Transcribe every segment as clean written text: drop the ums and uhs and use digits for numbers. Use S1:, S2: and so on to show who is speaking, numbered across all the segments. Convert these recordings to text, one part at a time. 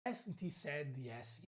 S1: hasn't he said yes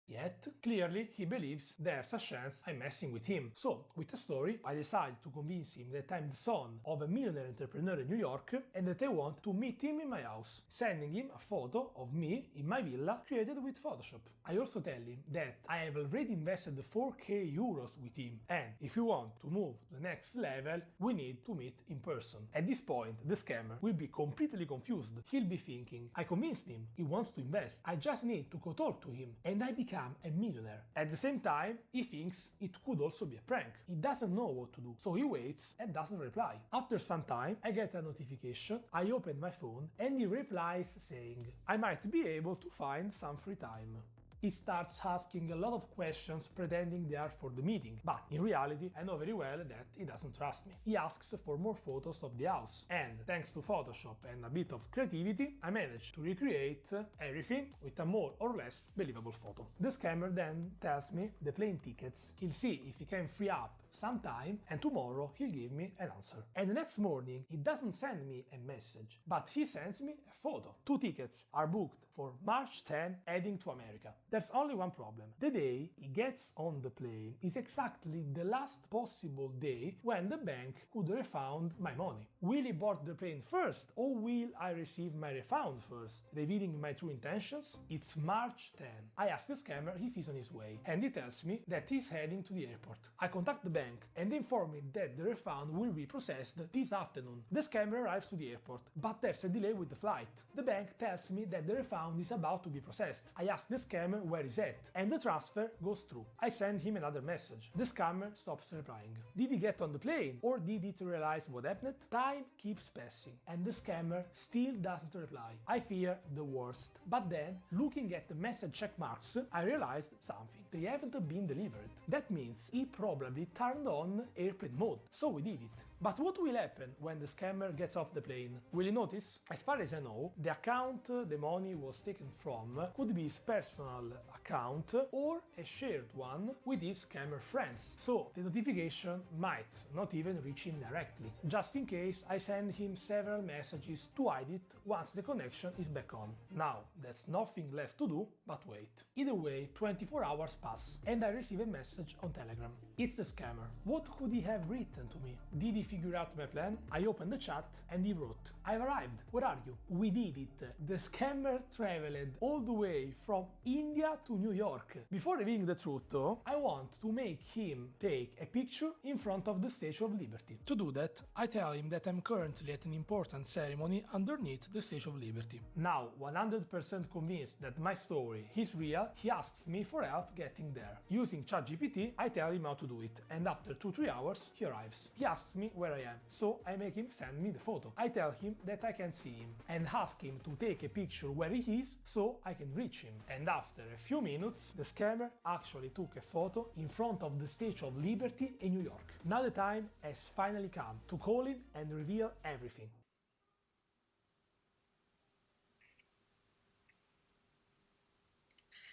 S1: yet? Clearly, he believes there's a chance I'm messing with him. So, with the story, I decide to convince him that I'm the son of a millionaire entrepreneur in New York and that I want to meet him in my house, sending him a photo of me in my villa created with Photoshop. I also tell him that I have already invested 4k euros with him, and if you want to move to the next level, we need to meet in person. At this point, the scammer will be completely confused. He'll be thinking, I convinced him, he wants to invest, I just need to go talk to him, and I become a millionaire. At the same time, he thinks it could also be a prank. He doesn't know what to do, so he waits and doesn't reply. After some time, I get a notification, I open my phone, and he replies saying, I might be able to find some free time. He starts asking a lot of questions pretending they are for the meeting, but in reality I know very well that he doesn't trust me. He asks for more photos of the house, and thanks to Photoshop and a bit of creativity, I managed to recreate everything with a more or less believable photo. The scammer then tells me the plane tickets, he'll see if he can free up some time, and tomorrow he'll give me an answer. And the next morning he doesn't send me a message, but he sends me a photo. 2 tickets are booked for March 10 heading to America. There's only one problem. The day he gets on the plane is exactly the last possible day when the bank could refund my money. Will he board the plane first, or will I receive my refund first, revealing my true intentions? It's March 10. I ask the scammer if he's on his way, and he tells me that he's heading to the airport. I contact the bank and inform me that the refund will be processed this afternoon. The scammer arrives to the airport, but there's a delay with the flight. The bank tells me that the refund is about to be processed. I ask the scammer where he's at, and the transfer goes through. I send him another message. The scammer stops replying. Did he get on the plane, or did he realize what happened? Time keeps passing, and the scammer still doesn't reply. I fear the worst. But then, looking at the message check marks, I realized something. They haven't been delivered. That means he probably turned on airplane mode, so we did it. But what will happen when the scammer gets off the plane? Will he notice? As far as I know, the account the money was taken from could be his personal account or a shared one with his scammer friends, so the notification might not even reach him directly. Just in case, I send him several messages to hide it once the connection is back on. Now, there's nothing left to do but wait. Either way, 24 hours pass, and I receive a message on Telegram. It's the scammer. What could he have written to me? Did he figure out my plan? I opened the chat and he wrote, I've arrived, where are you? We did it. The scammer traveled all the way from India to New York. Before revealing the truth though, I want to make him take a picture in front of the Statue of Liberty. To do that, I tell him that I'm currently at an important ceremony underneath the Statue of Liberty. Now, 100% convinced that my story is real, he asks me for help getting there. Using ChatGPT, I tell him how to do it, and after 2-3 hours, he arrives. He asks me where I am, so I make him send me the photo. I tell him that I can see him, and ask him to take a picture where he is, so I can reach him. And after a few minutes, the scammer actually took a photo in front of the Statue of Liberty in New York. Now the time has finally come to call him and reveal everything.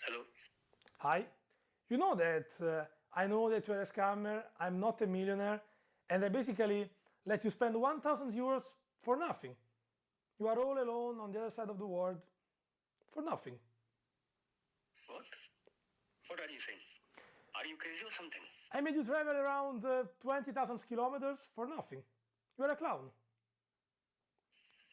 S2: Hello.
S1: Hi. You know that I know that you're a scammer, I'm not a millionaire, and I basically let you spend 1,000 euros for nothing. You are all alone on the other side of the world for nothing.
S2: What? What are you saying? Are you crazy or something?
S1: I made you travel around 20,000 kilometers for nothing. You are a clown.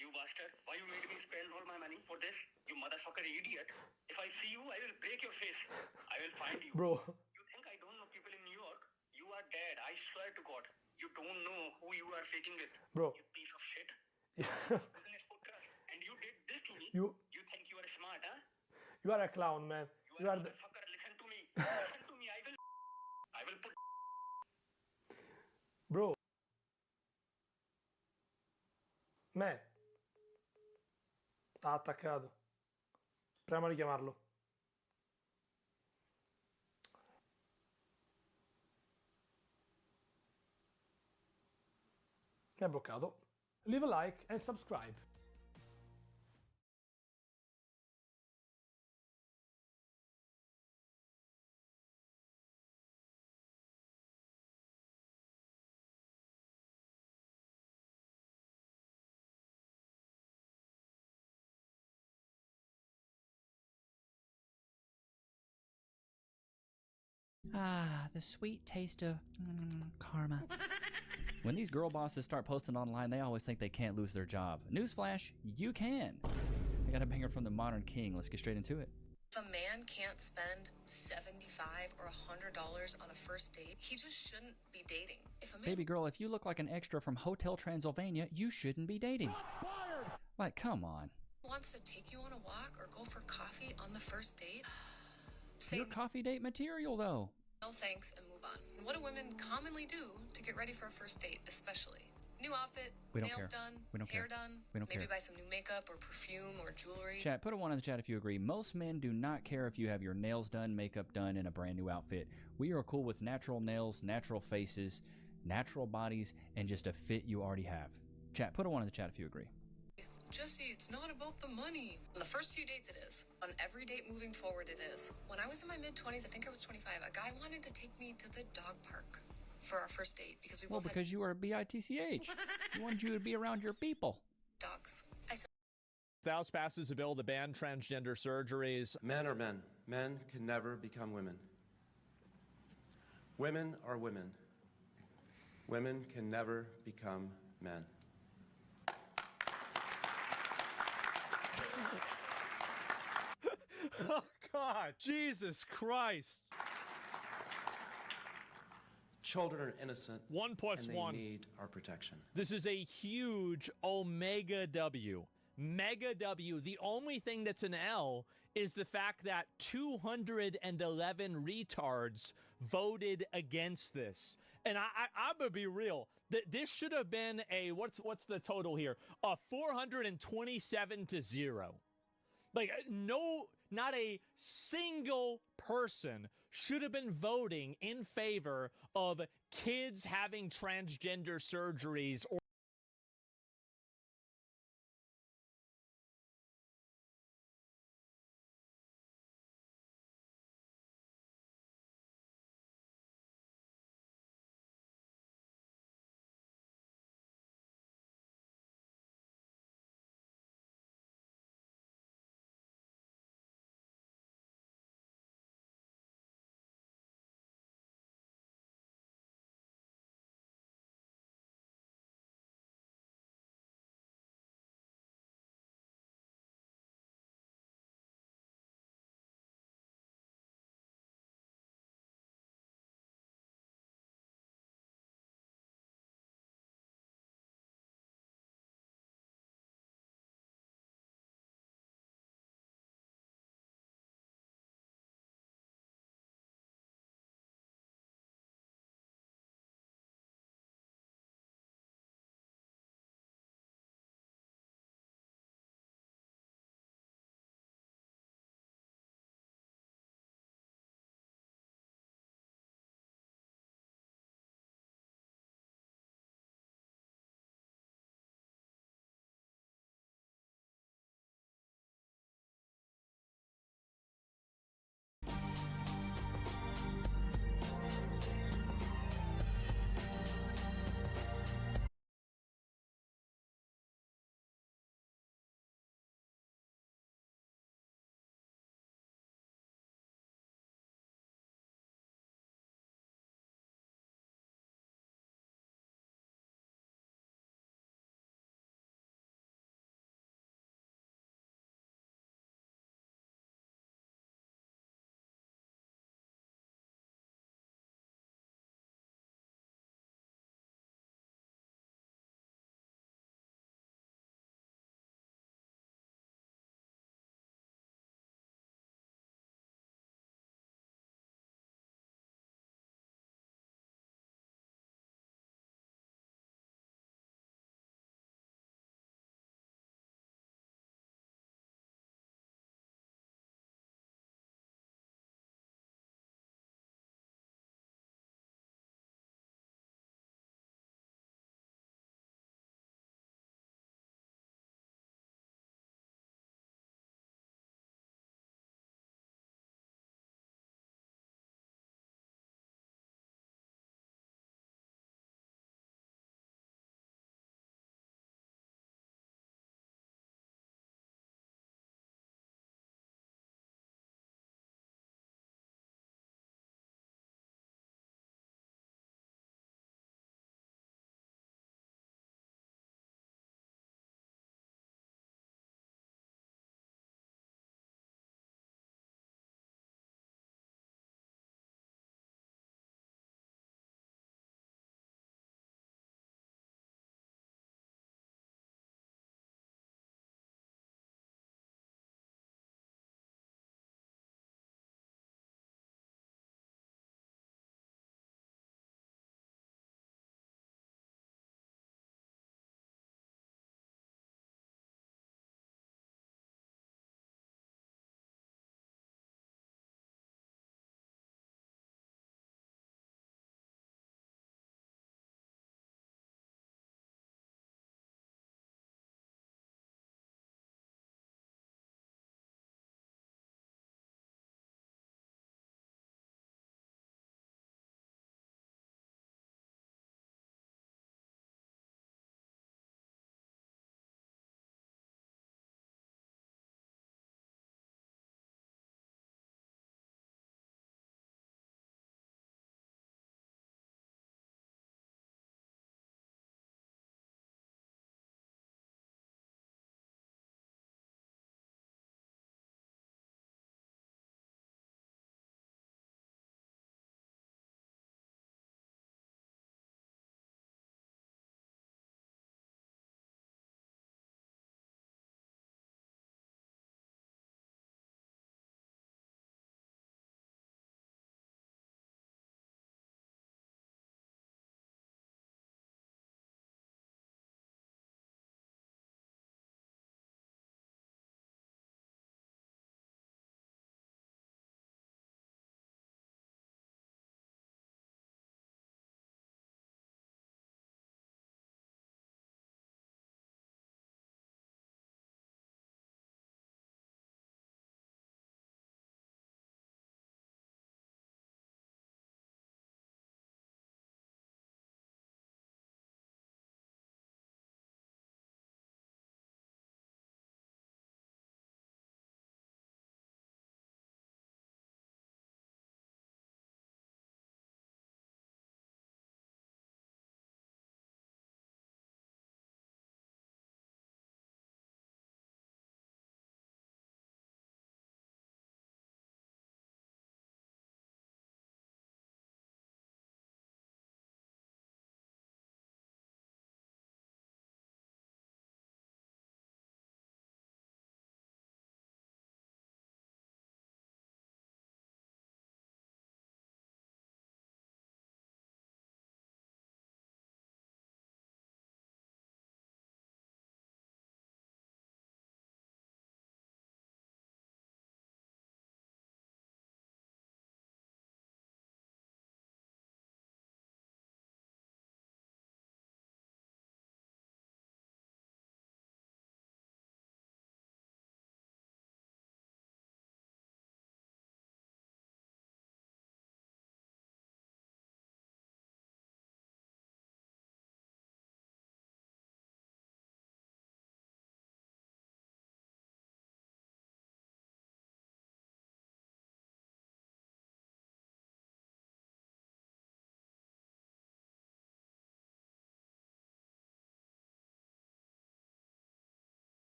S2: You bastard. Why you made me spend all my money for this? You motherfucker idiot. If I see you, I will break your face. I will find you.
S1: Bro.
S2: You think I don't know people in New York? You are dead. I swear to God. You don't know who you are faking it.
S1: Bro.
S2: You piece of shit. Business for trust. And you did this to me. You think you are smart, huh?
S1: You are a clown, man.
S2: You are a motherfucker. Listen to me. Listen to me. I will put...
S1: Bro. Man. Ha attaccato. Proviamo a richiamarlo. Mi ha bloccato. Leave a like and subscribe.
S3: Ah, the sweet taste of karma. When these girl bosses start posting online, they always think they can't lose their job. Newsflash, you can. I got a banger from the Modern King. Let's get straight into it.
S4: If a man can't spend $75 or $100 on a first date, he just shouldn't be dating. If a man
S3: Baby girl, if you look like an extra from Hotel Transylvania, you shouldn't be dating. Like, come on.
S4: wants to take you on a walk or go for coffee on the first date, say
S3: You're coffee date material, though.
S4: no thanks and move on. What do women commonly do to get ready for a first date, especially? New outfit,
S3: We don't
S4: nails
S3: care.
S4: done,
S3: We don't
S4: hair
S3: care.
S4: done,
S3: We don't
S4: maybe
S3: care.
S4: buy some new makeup or perfume or jewelry.
S3: Chat, put a 1 in the chat if you agree. Most men do not care if you have your nails done, makeup done, and a brand new outfit. We are cool with natural nails, natural faces, natural bodies, and just a fit you already have. Chat, put a 1 in the chat if you agree.
S4: Jesse, it's not about the money. On the first few dates it is. On every date moving forward it is. When I was in my mid-20s, I think I was 25, a guy wanted to take me to the dog park for our first date because we
S3: Well,
S4: both
S3: because you are a BITCH. He wanted you to be around your people.
S4: had dogs. I said,
S5: The House passes a bill to ban transgender surgeries.
S6: Men are men. Men can never become women. Women are women. Women can never become men.
S5: Oh, God. Jesus Christ.
S6: Children are innocent.
S5: 1 plus
S6: and they
S5: 1.
S6: need our protection.
S5: This is a huge Omega W. Mega W. The only thing that's an L is the fact that 211 retards voted against this. And I'm gonna be real. This should have been a what's the total here? A 427 to 0. Like no, not a single person should have been voting in favor of kids having transgender surgeries or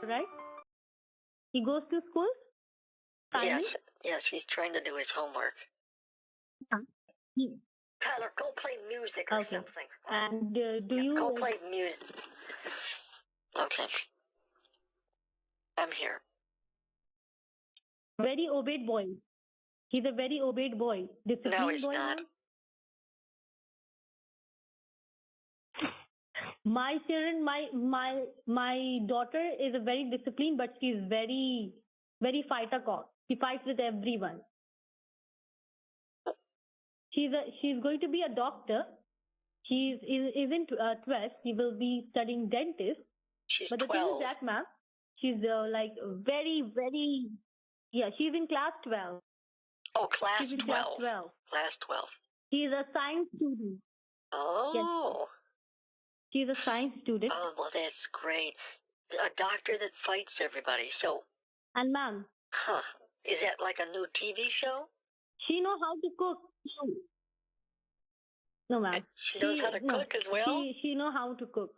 S7: right? He goes to school? Stanimir?
S8: Yes, he's trying to do his homework.
S7: He-
S8: Tyler, go play music or
S7: Okay.
S8: something.
S7: And do you...
S8: Go play music. Okay. I'm here.
S7: Very obeyed boy. He's a very obeyed boy. Disciplined
S8: No, he's
S7: boy,
S8: not.
S7: ma'am. My children, my daughter is a very disciplined, but she's very, very fighter cock. She fights with everyone. She's going to be a doctor. She's isn't 12. She will be studying dentist.
S8: She's
S7: But the
S8: 12.
S7: thing is that, ma'am, she's like very, very, yeah, she's in class 12.
S8: Oh, class
S7: She's in
S8: 12.
S7: class 12.
S8: Class 12.
S7: She's a science student.
S8: Oh.
S7: She's a science student.
S8: Oh, well, that's great. A doctor that fights everybody. So,
S7: And ma'am,
S8: is that like a new TV show?
S7: she know how to cook. No, ma'am.
S8: She knows how to cook as well?
S7: She know how to cook.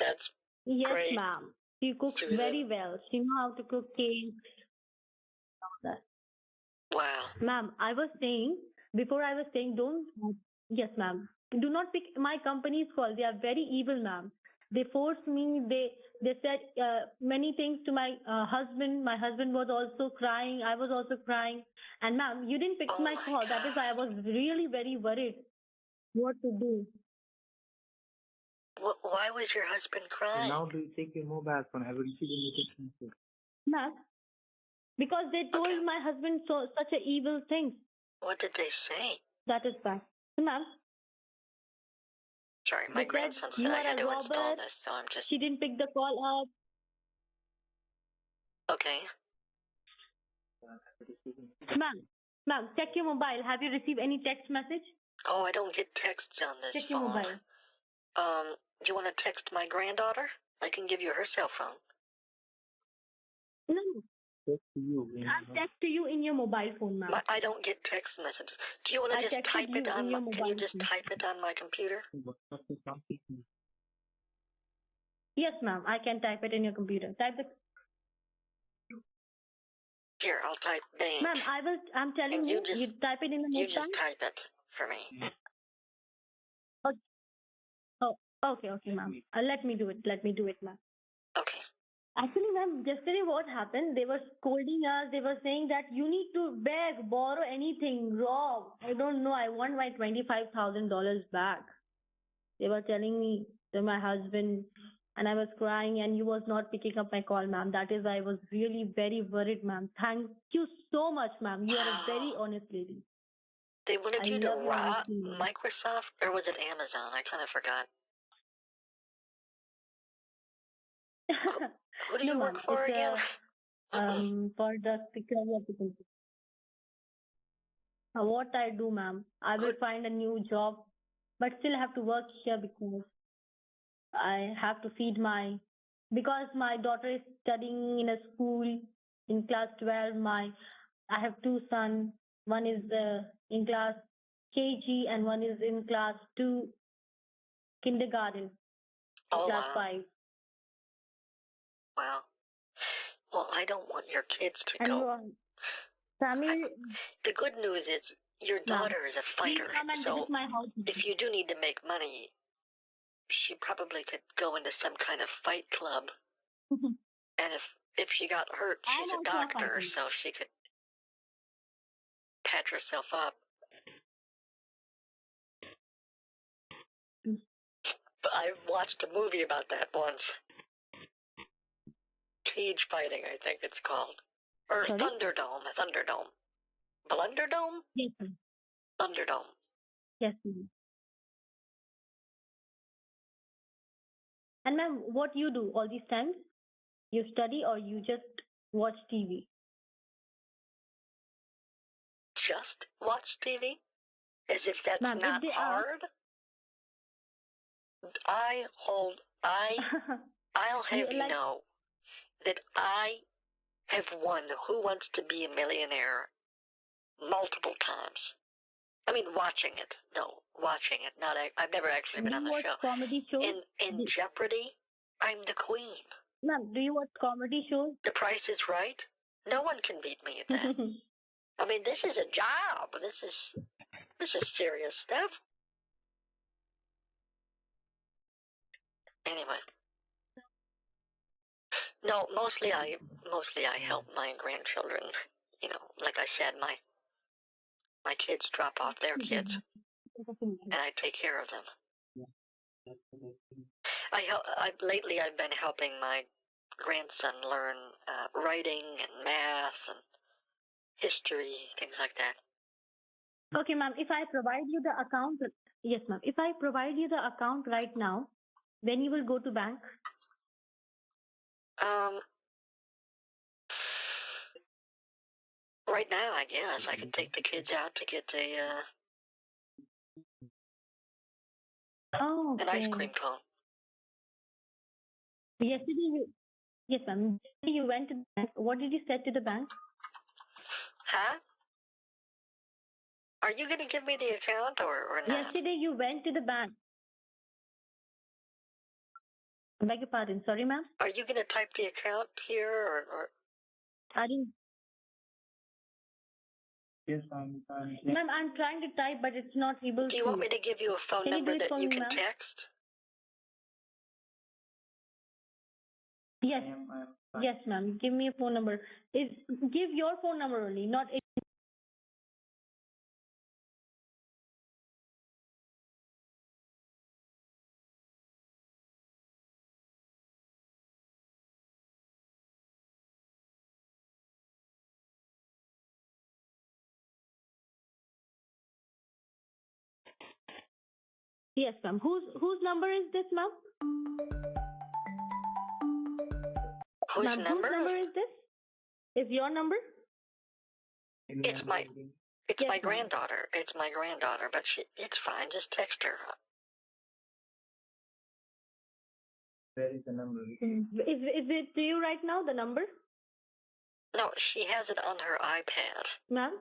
S8: That's
S7: Yes,
S8: great.
S7: ma'am. She cooks
S8: Susan.
S7: very well. She know how to cook cakes.
S8: Wow.
S7: Ma'am, I was saying, don't, yes, ma'am. Do not pick my company's call. They are very evil, ma'am. They forced me. They said many things to my husband. My husband was also crying. I was also crying. And ma'am, you didn't pick
S8: Oh
S7: my
S8: my
S7: call. That is why I was really very worried what to do.
S8: Why was your husband crying?
S9: Now do you take your mobile phone? I will receive a notification.
S7: Ma'am, because they told
S8: Okay.
S7: my husband such a evil thing.
S8: What did they say?
S7: That is why. Ma'am,
S8: Sorry, my
S7: They said
S8: grandson said
S7: you
S8: I
S7: are
S8: had
S7: a
S8: to install
S7: robber.
S8: this, so I'm just...
S7: she didn't pick the call up.
S8: Okay.
S7: Ma'am, check your mobile. Have you received any text message?
S8: Oh, I don't get texts on this
S7: Check your
S8: phone.
S7: mobile.
S8: Do you want to text my granddaughter? I can give you her cell phone.
S7: No,
S9: Text to you.
S7: I'll text to you in your mobile phone, ma'am.
S8: I don't get text messages. Do you want
S7: I
S8: to just
S7: texted
S8: type it
S7: you
S8: on
S7: in your
S8: my... Can you
S7: mobile
S8: just
S7: phone.
S8: type it on my computer?
S7: Yes, ma'am. I can type it in your computer. Type the.
S8: Here, I'll type bank.
S7: Ma'am, I'm telling
S8: And
S7: you.
S8: you
S7: You
S8: just-
S7: type it in the
S8: You
S7: notepad.
S8: just type it for me.
S7: Okay, ma'am. Let me do it. Ma'am.
S8: Okay.
S7: Actually, ma'am, yesterday what happened? They were scolding us. They were saying that you need to beg, borrow anything, rob. I don't know. I want my $25,000 back. They were telling me to my husband, and I was crying, and you was not picking up my call, ma'am. That is why I was really very worried, ma'am. Thank you so much, ma'am. You are a very honest lady.
S8: They wanted
S7: I
S8: you to
S7: love your
S8: rob
S7: honesty, ma'am.
S8: Microsoft, or was it Amazon? I kind of forgot. Who do you
S7: No,
S8: work
S7: ma'am,
S8: for
S7: it's
S8: again?
S7: for the security of the company. What I do, ma'am, I will find a new job, but still have to work here because I have to feed because my daughter is studying in a school in class 12. I have two sons. One is in class KG and one is in class 2 kindergarten,
S8: Oh,
S7: class
S8: wow.
S7: 5.
S8: Wow. Well, I don't want your kids to
S7: And you
S8: go.
S7: are, Samir,
S8: The good news is your
S7: Ma'am,
S8: daughter is a
S7: please
S8: fighter,
S7: come and
S8: so
S7: visit my house.
S8: if you do need to make money, she probably could go into some kind of fight club. And if she got hurt, she's
S7: I'm
S8: a
S7: also a
S8: doctor,
S7: fighter.
S8: so she could patch herself up. But I watched a movie about that once. Cage fighting, I think it's called. Or
S7: Sorry?
S8: Thunderdome. Blunderdome?
S7: Yes, ma'am.
S8: Thunderdome.
S7: Yes, ma'am. And ma'am, what you do all these times? You study or you just watch TV?
S8: Just watch TV? As if that's
S7: Ma'am, if
S8: not
S7: they ask-
S8: hard? I'll have you
S7: like-
S8: know that I have won Who Wants to Be a Millionaire multiple times. I mean, watching it. No, watching it. I've never actually been
S7: Do
S8: on
S7: you
S8: the
S7: watch
S8: show.
S7: comedy shows?
S8: In Jeopardy, I'm the queen.
S7: Ma'am, do you watch comedy shows?
S8: The Price is Right. No one can beat me at that. I mean, this is a job. This is serious stuff. Anyway. No, mostly I help my grandchildren. You know, like I said, my kids drop off their kids, and I take care of them. Lately I've been helping my grandson learn writing and math and history, things like that.
S7: Okay, ma'am. If I provide you the account, yes, ma'am. If I provide you the account right now, then you will go to bank.
S8: Right now, I guess I can take the kids out to get an ice cream cone.
S7: Yes, ma'am. Yesterday you went to the bank. What did you say to the bank?
S8: Huh? Are you going to give me the account or not?
S7: Yesterday you went to the bank. I beg your pardon. Sorry, ma'am.
S8: Are you going to type the account here or?
S7: I didn't.
S9: Yes, ma'am.
S7: Ma'am, I'm trying to type, but it's not able to.
S8: Do you want me to give you a phone
S7: Can you
S8: number
S7: do it
S8: that
S7: for
S8: you
S7: me,
S8: can
S7: ma'am?
S8: text?
S7: Yes. Yes, ma'am. Give me a phone number. Give your phone number only, not. Yes, ma'am. Whose number is this, ma'am?
S8: Whose
S7: Ma'am,
S8: number?
S7: Whose number is this? Is your number?
S8: It's my
S7: Yes, ma'am.
S8: granddaughter. It's my granddaughter, but it's fine. Just text her.
S9: Where is the number?
S7: Is it to you right now, the number?
S8: No, she has it on her iPad.
S7: Ma'am?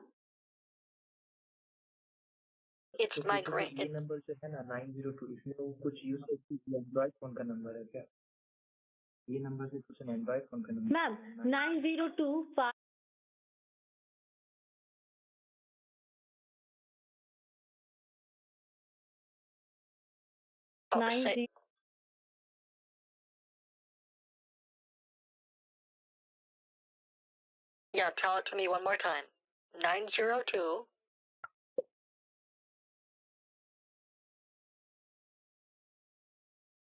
S8: It's my
S9: ये number जो है ना 902 इसमें वो कुछ use करती है Android phone का नंबर है क्या ये नंबर से कुछ एंड्रॉइड फोन का number
S7: Ma'am, 9025.
S8: Oh,
S7: 90.
S8: Yeah, tell it to me one more time. 902.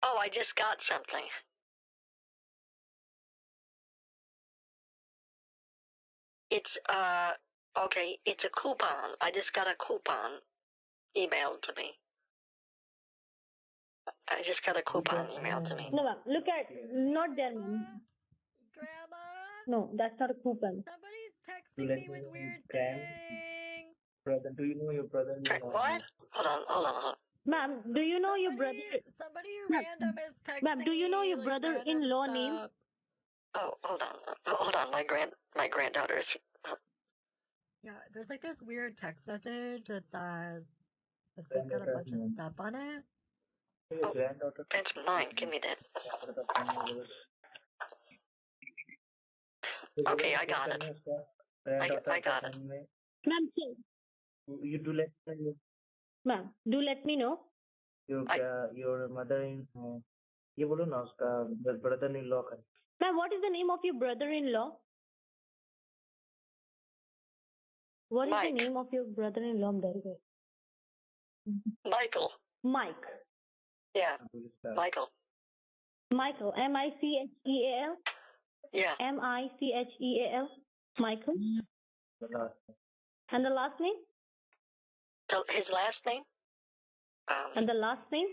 S8: Oh, I just got something. It's, okay, it's a coupon. I just got a coupon emailed to me. I just got a coupon emailed to me.
S7: No, ma'am. Look at, not there, ma'am.
S10: Grandma?
S7: No, that's not a coupon.
S10: Somebody's texting me with weird things.
S9: Brother, do you know your brother?
S8: What? Hold on.
S7: Ma'am, do you know your brother?
S10: Somebody random is texting
S7: Ma'am, do you know
S10: me,
S7: your
S10: like,
S7: brother-in-law
S10: random
S7: name?
S10: stuff.
S8: Oh, hold on. My granddaughter's.
S10: Yeah, there's like this weird text message that says it's like got a bunch of stuff on it.
S8: Oh, that's mine. Give me that. Okay, I got it. I got it.
S7: Ma'am,
S9: You do let me know.
S7: ma'am, do let me know.
S9: Your mother-in ये बोलो ना उसका brother-in-law का.
S7: Ma'am, what is the name of your brother-in-law? What is
S8: Mike.
S7: the name of your brother-in-law?
S8: Michael.
S7: Mike.
S8: Yeah, Michael.
S7: Michael. Micheal?
S8: Yeah.
S7: Micheal? Michael. And the last name?
S8: So his last name?
S7: And the last name?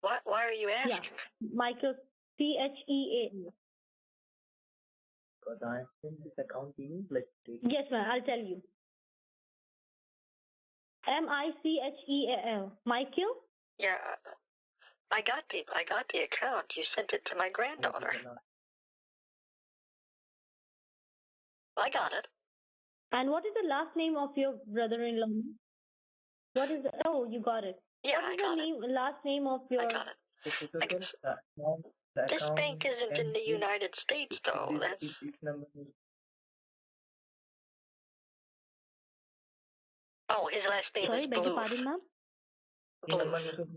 S8: Why are you asking?
S7: Yeah. Michael. Cheal.
S9: Because I sent this account to you. Let's take.
S7: Yes, ma'am. I'll tell you. Micheal. Michael?
S8: Yeah. I got the account. You sent it to my granddaughter. I got it.
S7: And what is the last name of your brother-in-law? What is the... Oh, you got it.
S8: Yeah,
S7: What is the last name of your...
S8: I got it. This bank isn't in the United States, though. That's... Oh, his last name
S7: Sorry,
S8: is
S7: beg your
S8: Bluth.
S7: pardon, ma'am?
S8: Bluth.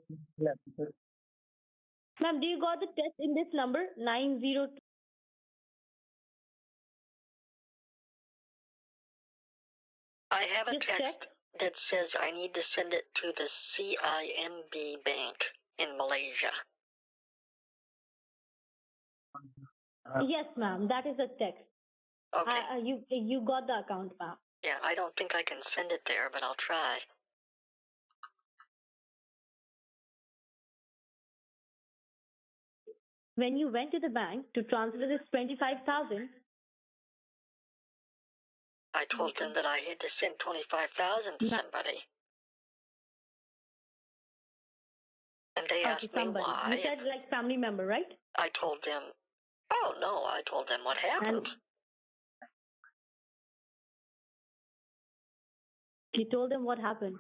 S7: Ma'am, do you got the text in this number? 902.
S8: I have a
S7: Just
S8: text
S7: check.
S8: that says I need to send it to the CIMB Bank in Malaysia.
S7: Yes, ma'am. That is the text.
S8: Okay.
S7: You got the account, ma'am.
S8: Yeah, I don't think I can send it there, but I'll try.
S7: When you went to the bank to transfer this 25,000,
S8: I told them that I had to send 25,000 to somebody. And they asked me
S7: somebody.
S8: why.
S7: You said like family member, right?
S8: I told them, oh no, I told them what happened.
S7: You told them what happened.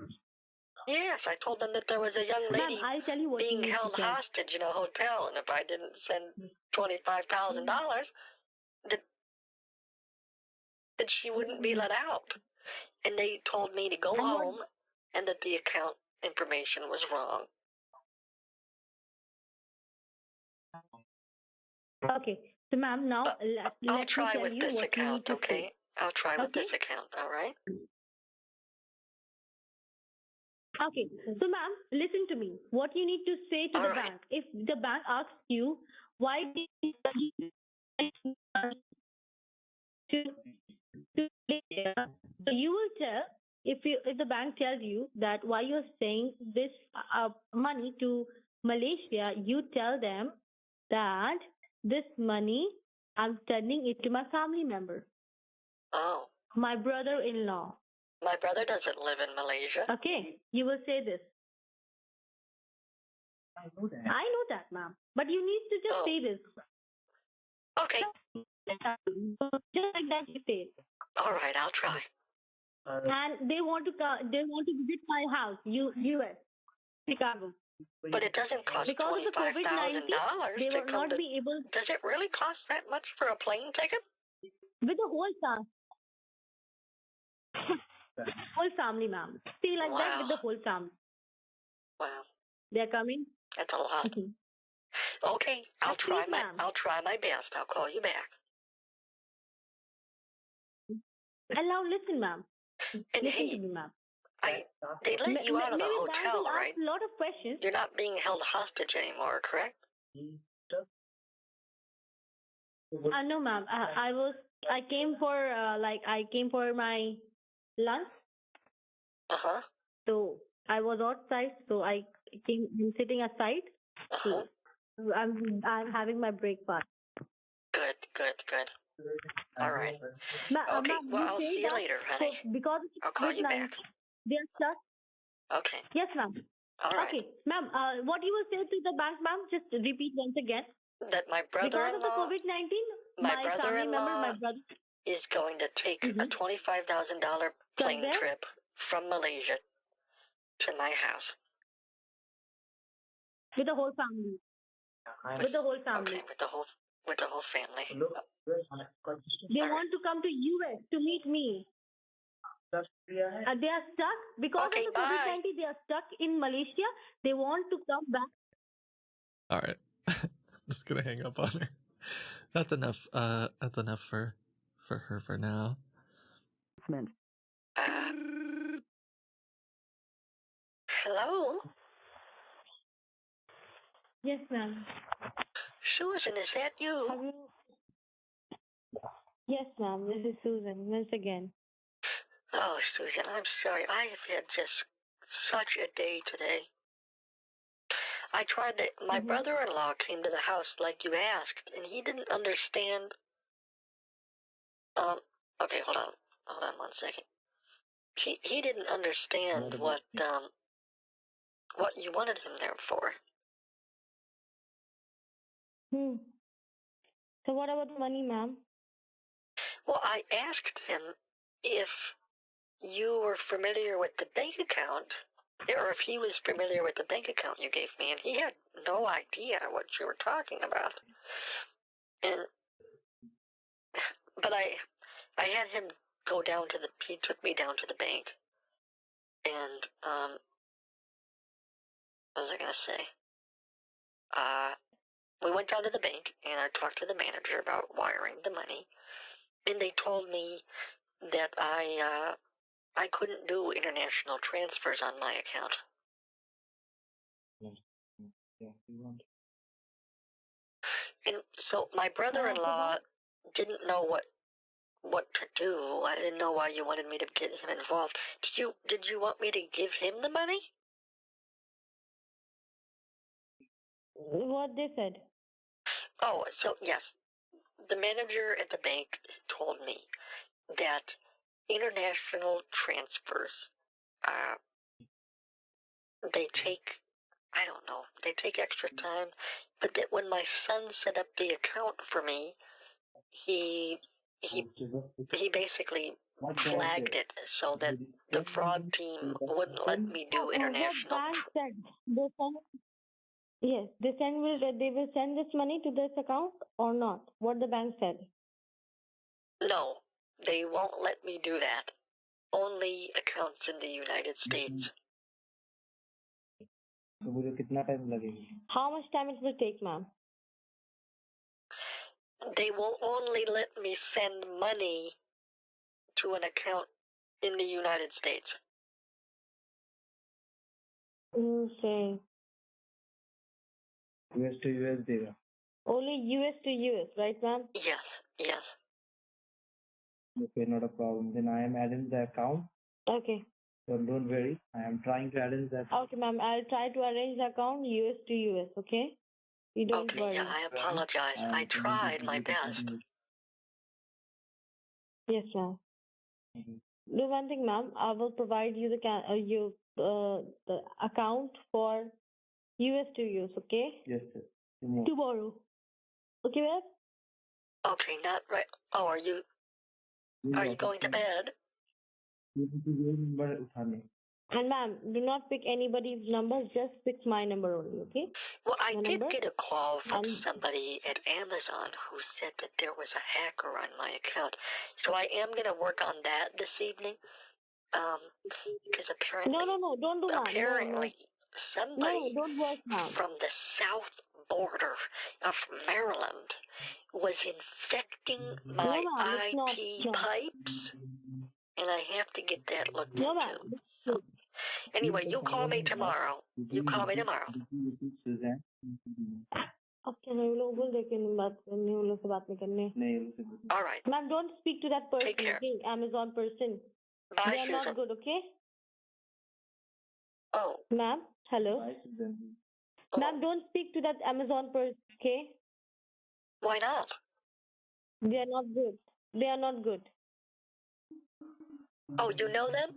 S8: Yes, I told them that there was a young lady
S7: Ma'am, I'll tell you what
S8: being
S7: you need
S8: held
S7: to say.
S8: hostage in a hotel, and if I didn't send $25,000, that she wouldn't be let out. And they told me to go home and that the account information was wrong.
S7: Okay. So, ma'am, now
S8: I'll try
S7: let
S8: with
S7: me tell you
S8: this
S7: what you
S8: account,
S7: need to
S8: okay?
S7: say.
S8: I'll try with this account, all right?
S7: Okay. So, ma'am, listen to me. What you need to say to the bank. If the bank asks you, why did you so you will tell, if the bank tells you that why you're saying this money to Malaysia, you tell them that this money I'm sending it to my family member.
S8: Oh.
S7: My brother-in-law.
S8: My brother doesn't live in Malaysia.
S7: Okay, you will say this.
S9: I know that.
S7: I know that, ma'am. But you need to just say this.
S8: Okay.
S7: Just like that you say it.
S8: All right, I'll try.
S7: And they want to visit my house, US, Chicago.
S8: But it doesn't cost
S7: because of the
S8: $25,000
S7: COVID-19, they
S8: to
S7: will
S8: come
S7: not
S8: to...
S7: be able.
S8: Does it really cost that much for a plane ticket?
S7: With the whole family, ma'am. Stay like that with the whole family.
S8: Wow.
S7: They're coming.
S8: That's a lot. Okay, I'll try my best. I'll call you back.
S7: And now listen, ma'am.
S8: And
S7: listen
S8: hey,
S7: to me, ma'am.
S8: They let you out of the
S7: maybe
S8: hotel,
S7: bank will
S8: right?
S7: ask a lot of questions.
S8: You're not being held hostage anymore, correct?
S7: No, ma'am. I came for my lunch. So I was outside. So I came sitting aside. So I'm having my breakfast.
S8: Good. All right. Okay. Well, I'll see you later, honey.
S7: So because
S8: I'll call you back.
S7: They're stuck.
S8: Okay.
S7: Yes, ma'am.
S8: All right.
S7: Okay, ma'am. What you will say to the bank, ma'am? Just repeat once again.
S8: That my brother-in-law.
S7: Because of the COVID-19, my family member, my brother,
S8: is going to take a $25,000 plane trip from Malaysia to my house.
S7: With the whole family. With the whole family.
S8: Okay, with the whole family.
S7: They want to come to US to meet me. They are stuck because of the COVID-19. They are stuck in Malaysia. They want to come back.
S11: All right. I'm just gonna hang up on her. That's enough. That's enough for her for now.
S8: Hello?
S7: Yes, ma'am.
S8: Susan, is that you?
S7: Yes, ma'am. This is Susan once again.
S8: Oh, Susan, I'm sorry. I have had just such a day today. I tried to... My brother-in-law came to the house like you asked, and he didn't understand... Okay, hold on. Hold on 1 second. He didn't understand what you wanted him there for.
S7: So what about the money, ma'am?
S8: Well, I asked him if you were familiar with the bank account or if he was familiar with the bank account you gave me, and he had no idea what you were talking about. But I had him go down to he took me down to the bank, and, what was I gonna say? We went down to the bank, and I talked to the manager about wiring the money, and they told me that I couldn't do international transfers on my account. And so my brother-in-law didn't know what to do. I didn't know why you wanted me to get him involved. Did you want me to give him the money?
S7: What they said.
S8: Oh, so yes. The manager at the bank told me that international transfers, they take, I don't know, they take extra time, but that when my son set up the account for me, he basically flagged it so that the fraud team wouldn't let me do international.
S7: What bank said? Yes, they will send this money to this account or not? What the bank said?
S8: No, they won't let me do that. Only accounts in the United States.
S7: How much time it will take, ma'am?
S8: They will only let me send money to an account in the United States.
S7: Okay.
S9: US to US data.
S7: Only US to US, right, ma'am?
S8: Yes, yes.
S9: Okay, not a problem. Then I am adding the account.
S7: Okay.
S9: So don't worry. I am trying to arrange that.
S7: Okay, ma'am. I'll try to arrange the account US to US, okay? You don't
S8: Okay,
S7: worry.
S8: yeah, I apologize. I tried my best.
S7: Yes, ma'am. Do one thing, ma'am. I will provide you the account for US to US, okay?
S9: Yes, sir.
S7: Tomorrow. Okay, ma'am?
S8: Okay, not right. Oh, are you going to bed?
S7: And ma'am, do not pick anybody's number, just pick my number only, okay?
S8: Well, I
S7: My
S8: did
S7: number?
S8: get a call from somebody at Amazon who said that there was a hacker on my account. So I am going to work on that this evening. Because apparently...
S7: No, don't do that.
S8: Apparently, somebody
S7: don't work, ma'am.
S8: from the south border of Maryland was infecting my IP pipes, and I have to get that looked into. So, anyway, you call me tomorrow. You call me tomorrow.
S7: Okay, नहीं लोग बोल रहे कि बात करनी उन लोग से बात नहीं करने.
S8: All right.
S7: Ma'am, don't speak to that person.
S8: Take care.
S7: Okay? Amazon person.
S8: Bye,
S7: They are
S8: Susan.
S7: not good, okay?
S8: Oh.
S7: Ma'am, hello.
S9: Bye, Susan.
S7: Ma'am, don't speak to that Amazon person, okay?
S8: Why not?
S7: They are not good. They are not good.
S8: Oh, you know them?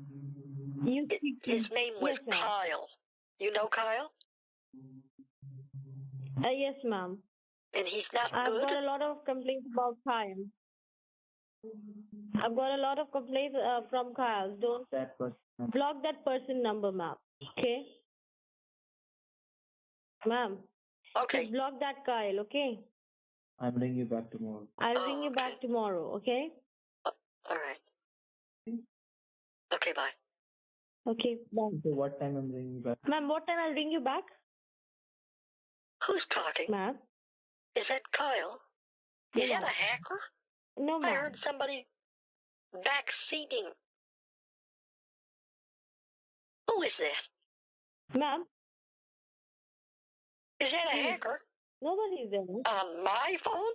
S8: His name was
S7: Yes, ma'am.
S8: Kyle. You know Kyle?
S7: Yes, ma'am.
S8: And he's not
S7: I've
S8: good?
S7: got a lot of complaints about Kyle. I've got a lot of complaints from Kyle. Don't block that person number, ma'am. Okay? Ma'am.
S8: Okay.
S7: Just block that Kyle, okay?
S9: I'm ringing you back tomorrow.
S7: I'll ring you back tomorrow, okay?
S8: All right. Okay, bye.
S7: Okay, bye.
S9: So what time I'm ringing you back?
S7: Ma'am, what time I'll ring you back?
S8: Who's talking?
S7: Ma'am?
S8: Is that Kyle? Is that a hacker?
S7: No, ma'am.
S8: I heard somebody backseating. Who is that?
S7: Ma'am?
S8: Is that a hacker?
S7: Nobody's there.
S8: On my phone?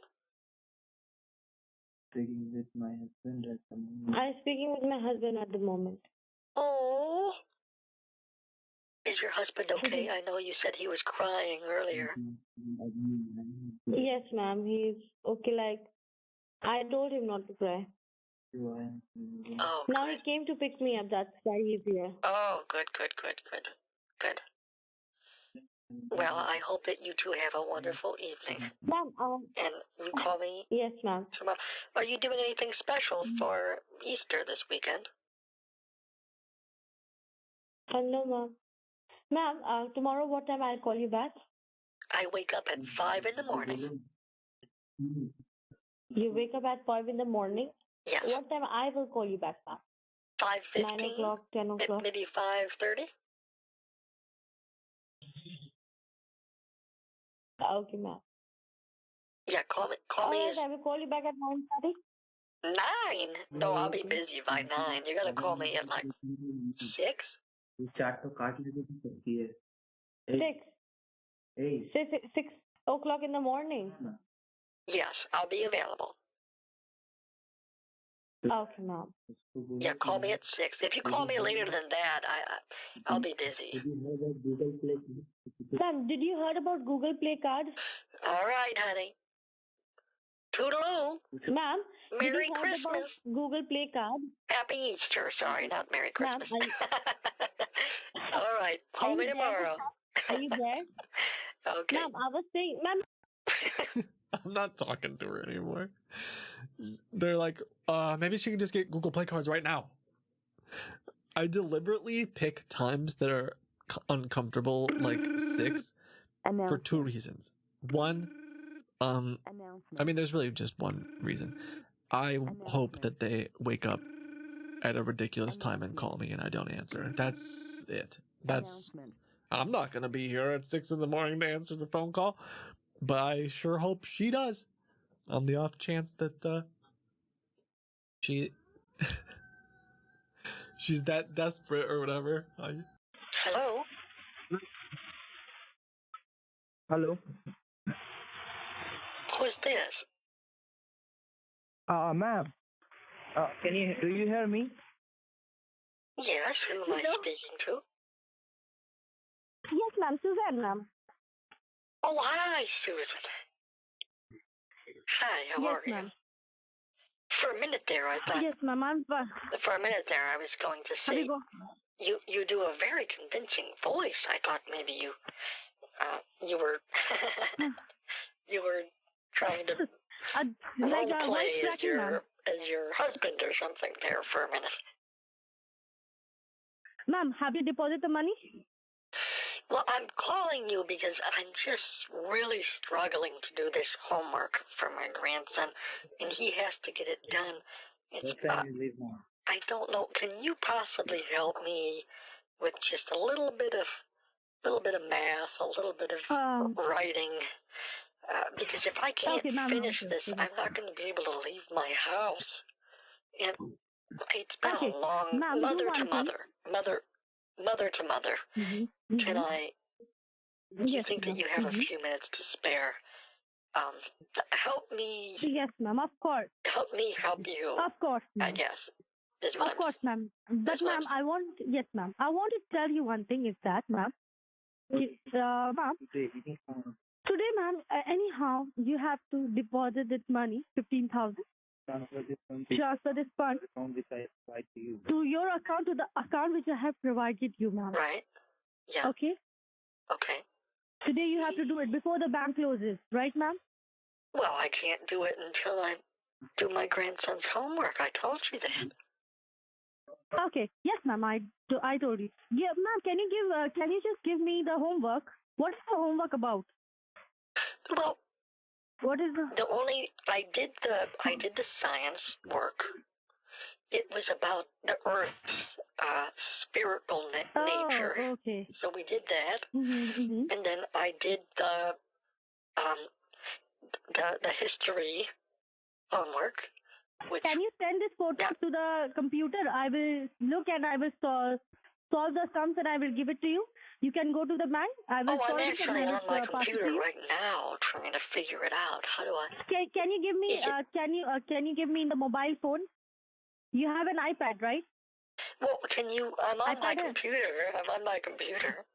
S9: Speaking with my husband at the moment.
S7: I'm speaking with my husband at the moment.
S8: Oh. Is your husband okay? I know you said he was crying earlier.
S7: Yes, ma'am. He's okay. Like, I told him not to cry.
S8: Oh,
S7: now
S8: good.
S7: he came to pick me up. That's why he's here.
S8: Oh, good. Well, I hope that you two have a wonderful evening.
S7: Ma'am,
S8: and you call me?
S7: Yes, ma'am.
S8: Tomorrow. Are you doing anything special for Easter this weekend?
S7: No, ma'am. Ma'am, tomorrow what time I'll call you back?
S8: I wake up at 5 in the morning.
S7: You wake up at 5 in the morning?
S8: Yes.
S7: What time I will call you back, ma'am?
S8: 5:15.
S7: 9 o'clock, 10 o'clock?
S8: Maybe 5:30.
S7: Okay, ma'am.
S8: Yeah, call me.
S7: Alright, I will call you back at 9:30.
S8: 9? No, I'll be busy by 9. You gotta call me at like 6?
S7: 6 o'clock in the morning.
S8: Yes, I'll be available.
S7: Okay, ma'am.
S8: Yeah, call me at 6. If you call me later than that, I'll be busy.
S7: Ma'am, did you heard about Google Play card?
S8: All right, honey. Toodaloo.
S7: Ma'am,
S8: Merry
S7: did you heard
S8: Christmas.
S7: about Google Play card?
S8: Happy Easter. Sorry, not Merry
S7: Ma'am,
S8: Christmas. All right, call me
S7: you there?
S8: tomorrow.
S7: Are you there?
S8: Okay.
S7: Ma'am, I was saying, ma'am.
S11: I'm not talking to her anymore. They're like, maybe she can just get Google Play cards right now. I deliberately pick times that are uncomfortable, like 6, for 2 reasons. One, I mean, there's really just one reason. I hope that they wake up at a ridiculous time and call me and I don't answer. That's it. I'm not going to be here at 6 in the morning to answer the phone call, but I sure hope she does. On the off chance that, she's that desperate or whatever.
S8: Hello?
S9: Hello.
S8: Who's this?
S9: Ma'am. Do you hear me?
S8: Yes, who am I speaking to?
S7: Yes, ma'am. Suzanne, ma'am.
S8: Oh, hi, Susan. Hi, how are you?
S7: Ma'am.
S8: For a minute there, I thought...
S7: Yes, ma'am.
S8: For a minute there, I was going to say... You do a very convincing voice. I thought maybe you were... you were trying to play as your husband or something there for a minute.
S7: Ma'am, have you deposited the money?
S8: Well, I'm calling you because I'm just really struggling to do this homework for my grandson, and he has to get it done. It's I don't know. Can you possibly help me with just a little bit of math, a little bit of writing? Because if I can't finish this, I'm not going to be able to leave my house. And it's been a long mother to mother. Can I? Do you think that you have a few minutes to spare? Help me.
S7: Yes, ma'am. Of course.
S8: Help me help you.
S7: Of course, ma'am.
S8: I guess.
S7: Of course, ma'am. But, ma'am, yes, ma'am. I want to tell you one thing is that, ma'am. Ma'am. Today, ma'am, anyhow, you have to deposit this money, 15,000. Transfer this fund to your account, to the account which I have provided you, ma'am.
S8: Right. Yeah.
S7: Okay.
S8: Okay.
S7: Today you have to do it before the bank closes, right, ma'am?
S8: Well, I can't do it until I do my grandson's homework. I told you that.
S7: Okay. Yes, ma'am. I told you. Yeah, ma'am. Can you just give me the homework? What's the homework about?
S8: Well,
S7: what is
S8: I did the science work. It was about the Earth's spiritual nature.
S7: Okay.
S8: So we did that,
S7: and
S8: then I did the history homework.
S7: Can you send this photo to the computer? I will look and I will solve the sums and I will give it to you. You can go to the bank. I will
S8: I'm actually on my computer right now trying to figure it out. How do I?
S7: Can you give me? Can you give me the mobile phone? You have an iPad, right?
S8: Well, can you? I'm on my computer.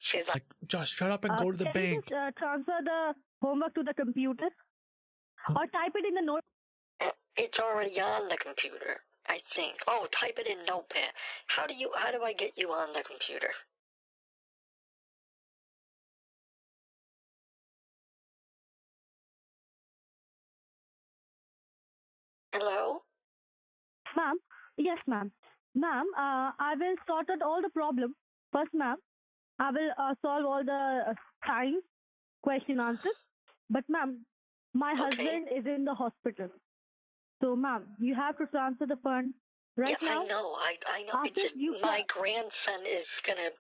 S8: She's like,
S11: just shut up and go to the bank.
S7: Can you just transfer the homework to the computer, or type it in the note?
S8: It's already on the computer, I think. Oh, type it in Notepad. How do I get you on the computer? Hello?
S7: Ma'am? Yes, ma'am. Ma'am, I will sort out all the problem. First, ma'am, I will solve all the science question answers. But ma'am, my husband is in the hospital. So ma'am, you have to transfer the fund right
S8: yeah,
S7: now.
S8: I know. I know. It's just my grandson is gonna.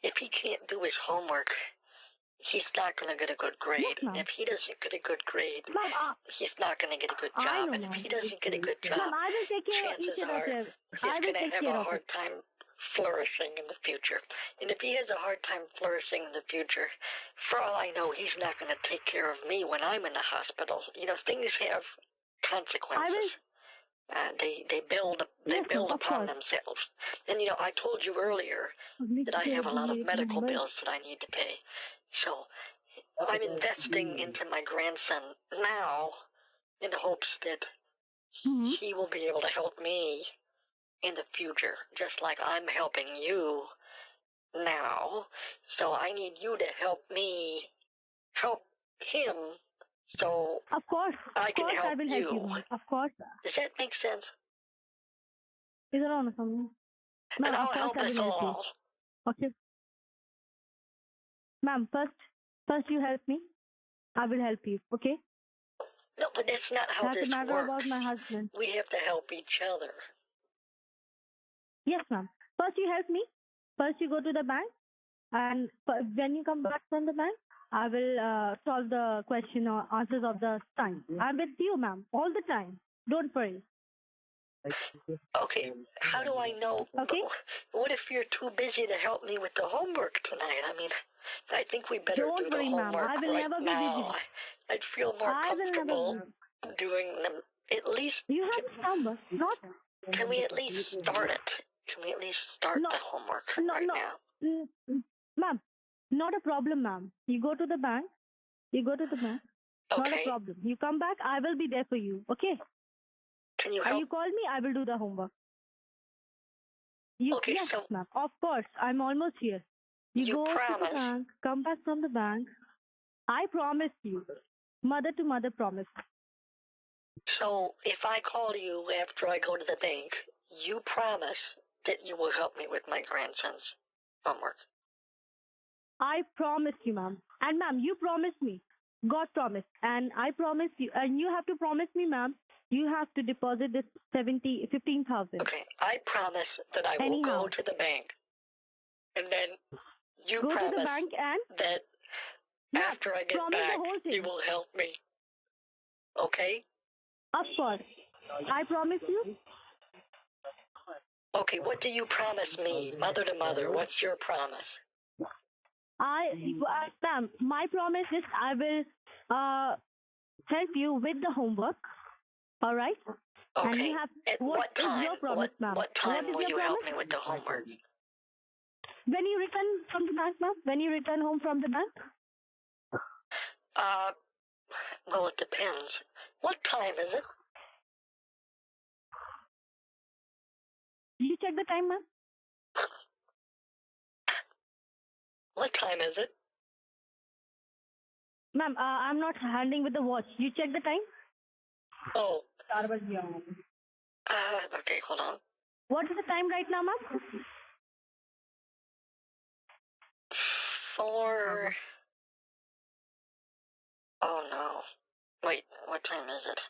S8: If he can't do his homework, he's not gonna get a good grade. And if he doesn't get a good grade, he's not gonna get a good job. And if he doesn't get a good job,
S7: Ma'am, I will take care of each
S8: chances
S7: and
S8: are
S7: every.
S8: he's gonna have a hard time flourishing in the future. And if he has a hard time flourishing in the future, for all I know, he's not gonna take care of me when I'm in the hospital. You know, things have consequences. They build upon themselves. And you know, I told you earlier that I have a lot of medical bills that I need to pay. So I'm investing into my grandson now in the hopes that he will be able to help me in the future, just like I'm helping you now. So I need you to help me help him. So
S7: of course,
S8: I can help
S7: I will help you. Ma'am. Of course.
S8: Does that make sense?
S7: Is it on something?
S8: And I'll help us all.
S7: Okay. Ma'am, first you help me. I will help you. Okay.
S8: No, but that's not how this
S7: matter
S8: works.
S7: About my husband.
S8: We have to help each other.
S7: Yes, ma'am. First you help me. First you go to the bank, and when you come back from the bank, I will solve the question or answers of the time. I'm with you, ma'am, all the time. Don't worry.
S8: Okay, how do I know?
S7: Okay.
S8: What if you're too busy to help me with the homework tonight? I mean, I think we better
S7: Don't
S8: do the
S7: worry,
S8: homework
S7: ma'am. I will
S8: right
S7: never be
S8: now.
S7: busy.
S8: I'd feel more comfortable doing them. At least
S7: you have a number, not.
S8: Can we at least start it? Can we at least start the homework right now?
S7: Ma'am, not a problem, ma'am. You go to the bank. Okay. Not a problem. You come back, I will be there for you. Okay?
S8: Can you help?
S7: You call me, I will do the homework.
S8: Okay,
S7: yes,
S8: so
S7: ma'am. Of course, I'm almost here. You go
S8: promise?
S7: to the bank, come back from the bank. I promise you. Mother to mother promise.
S8: So, if I call you after I go to the bank, you promise that you will help me with my grandson's homework.
S7: I promise you, ma'am. And ma'am, you promise me. God promise. And I promise you. And you have to promise me, ma'am. You have to deposit this 15,000.
S8: Okay, I promise that I will go to the bank. And then you
S7: go
S8: promise
S7: to the bank and
S8: that after I get back, you will help me. Okay?
S7: Of course. I promise you.
S8: Okay, what do you promise me, mother to mother? What's your promise?
S7: Ma'am, my promise is I will help you with the homework. All right?
S8: Okay.
S7: And you have,
S8: At what time?
S7: Is your promise, ma'am?
S8: What time will you help me with the homework?
S7: When you return from the bank, ma'am? When you return home from the bank?
S8: Well, it depends. What time is it?
S7: You check the time, ma'am?
S8: What time is it?
S7: Ma'am, I'm not handling with the watch. You check the time?
S8: Oh. Okay, hold on.
S7: What is the time right now, ma'am?
S8: 4. Oh no. Wait, what time is it?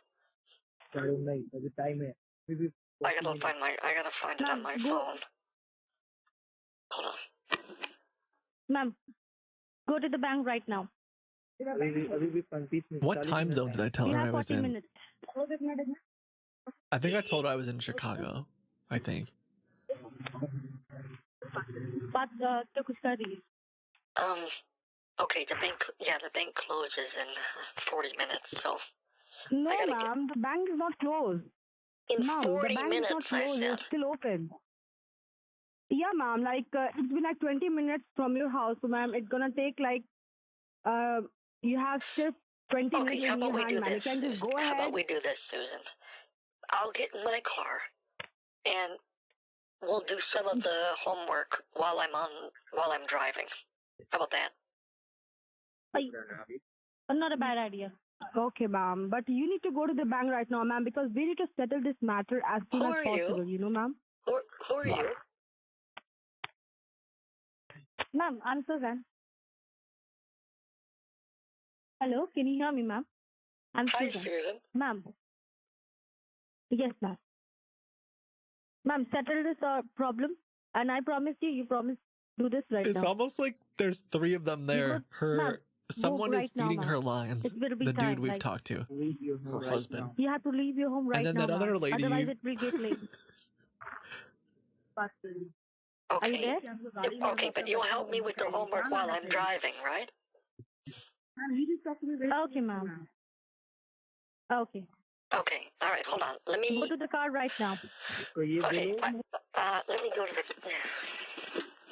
S8: I gotta find it on my phone. Hold on.
S7: Ma'am, go to the bank right now.
S11: What time zone did I tell her I was in?
S7: Minutes.
S11: I think I told her I was in Chicago. I think.
S7: But
S8: okay, the bank closes in 40 minutes, so.
S7: No, ma'am, the bank is not closed.
S8: In 40
S7: the bank
S8: minutes,
S7: is not closed. It's still open. Yeah, ma'am, it's been like 20 minutes from your house, so ma'am, it's gonna take like, you have still 20 minutes in your hand, ma'am. You can just go ahead.
S8: How about we do this, Susan? I'll get in my car, and we'll do some of the homework while I'm driving. How about that?
S7: Not a bad idea. Okay, ma'am, but you need to go to the bank right now, ma'am, because we need to settle this matter as soon as possible, you know, ma'am?
S8: Who are you?
S7: Ma'am, I'm Susan. Hello, can you hear me, ma'am? I'm
S8: Hi,
S7: Susan.
S8: Susan.
S7: Ma'am. Yes, ma'am. Ma'am, settle this problem. And I promise you, you promise do this right
S11: It's
S7: now.
S11: almost like there's three of them
S7: You
S11: there.
S7: ma'am,
S11: Someone
S7: go
S11: is
S7: right now,
S11: feeding
S7: ma'am.
S11: her lions.
S7: It will be
S11: The dude
S7: time.
S11: we've
S7: Like,
S11: talked to,
S9: Leave your home
S11: her
S9: right
S11: husband.
S9: now.
S7: you have to leave your home right
S11: And then
S7: now,
S11: that other
S7: ma'am.
S11: lady.
S7: Otherwise, it will get late. Are you
S8: Okay.
S7: there?
S8: Okay, but you'll help me with the homework while I'm driving, right?
S7: Okay, ma'am. Okay.
S8: Okay. All right. Hold on. Let me.
S7: Go to the car right now.
S8: Okay. Let me go to the.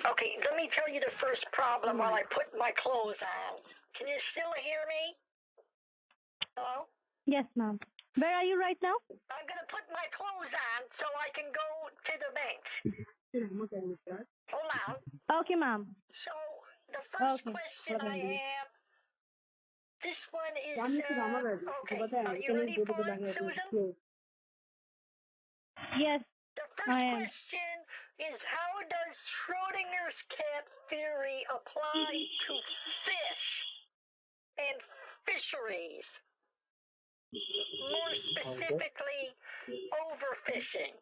S8: Okay. Let me tell you the first problem while I put my clothes on. Can you still hear me? Hello?
S7: Yes, ma'am. Where are you right now?
S8: I'm gonna put my clothes on so I can go to the bank. Hold on.
S7: Okay, ma'am.
S8: So the first question I have. This one is. Okay. Are you ready for it, Susan?
S7: Yes,
S8: The first
S7: I am.
S8: question is, how does Schrodinger's cat theory apply to fish and fisheries? More specifically, overfishing.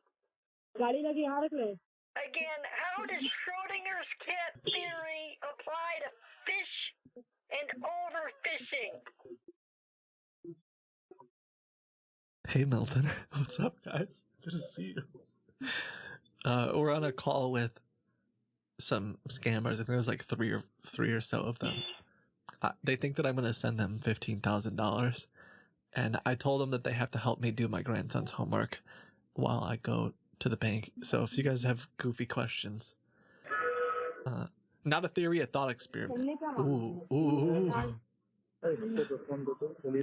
S8: Again, how does Schrodinger's cat theory apply to fish and overfishing?
S11: Hey Milton, what's up, guys? Good to see you. We're on a call with some scammers, and there's like three or so of them. They think that I'm gonna send them $15,000, and I told them that they have to help me do my grandson's homework while I go to the bank. So if you guys have goofy questions, not a theory, a thought experiment. Ooh.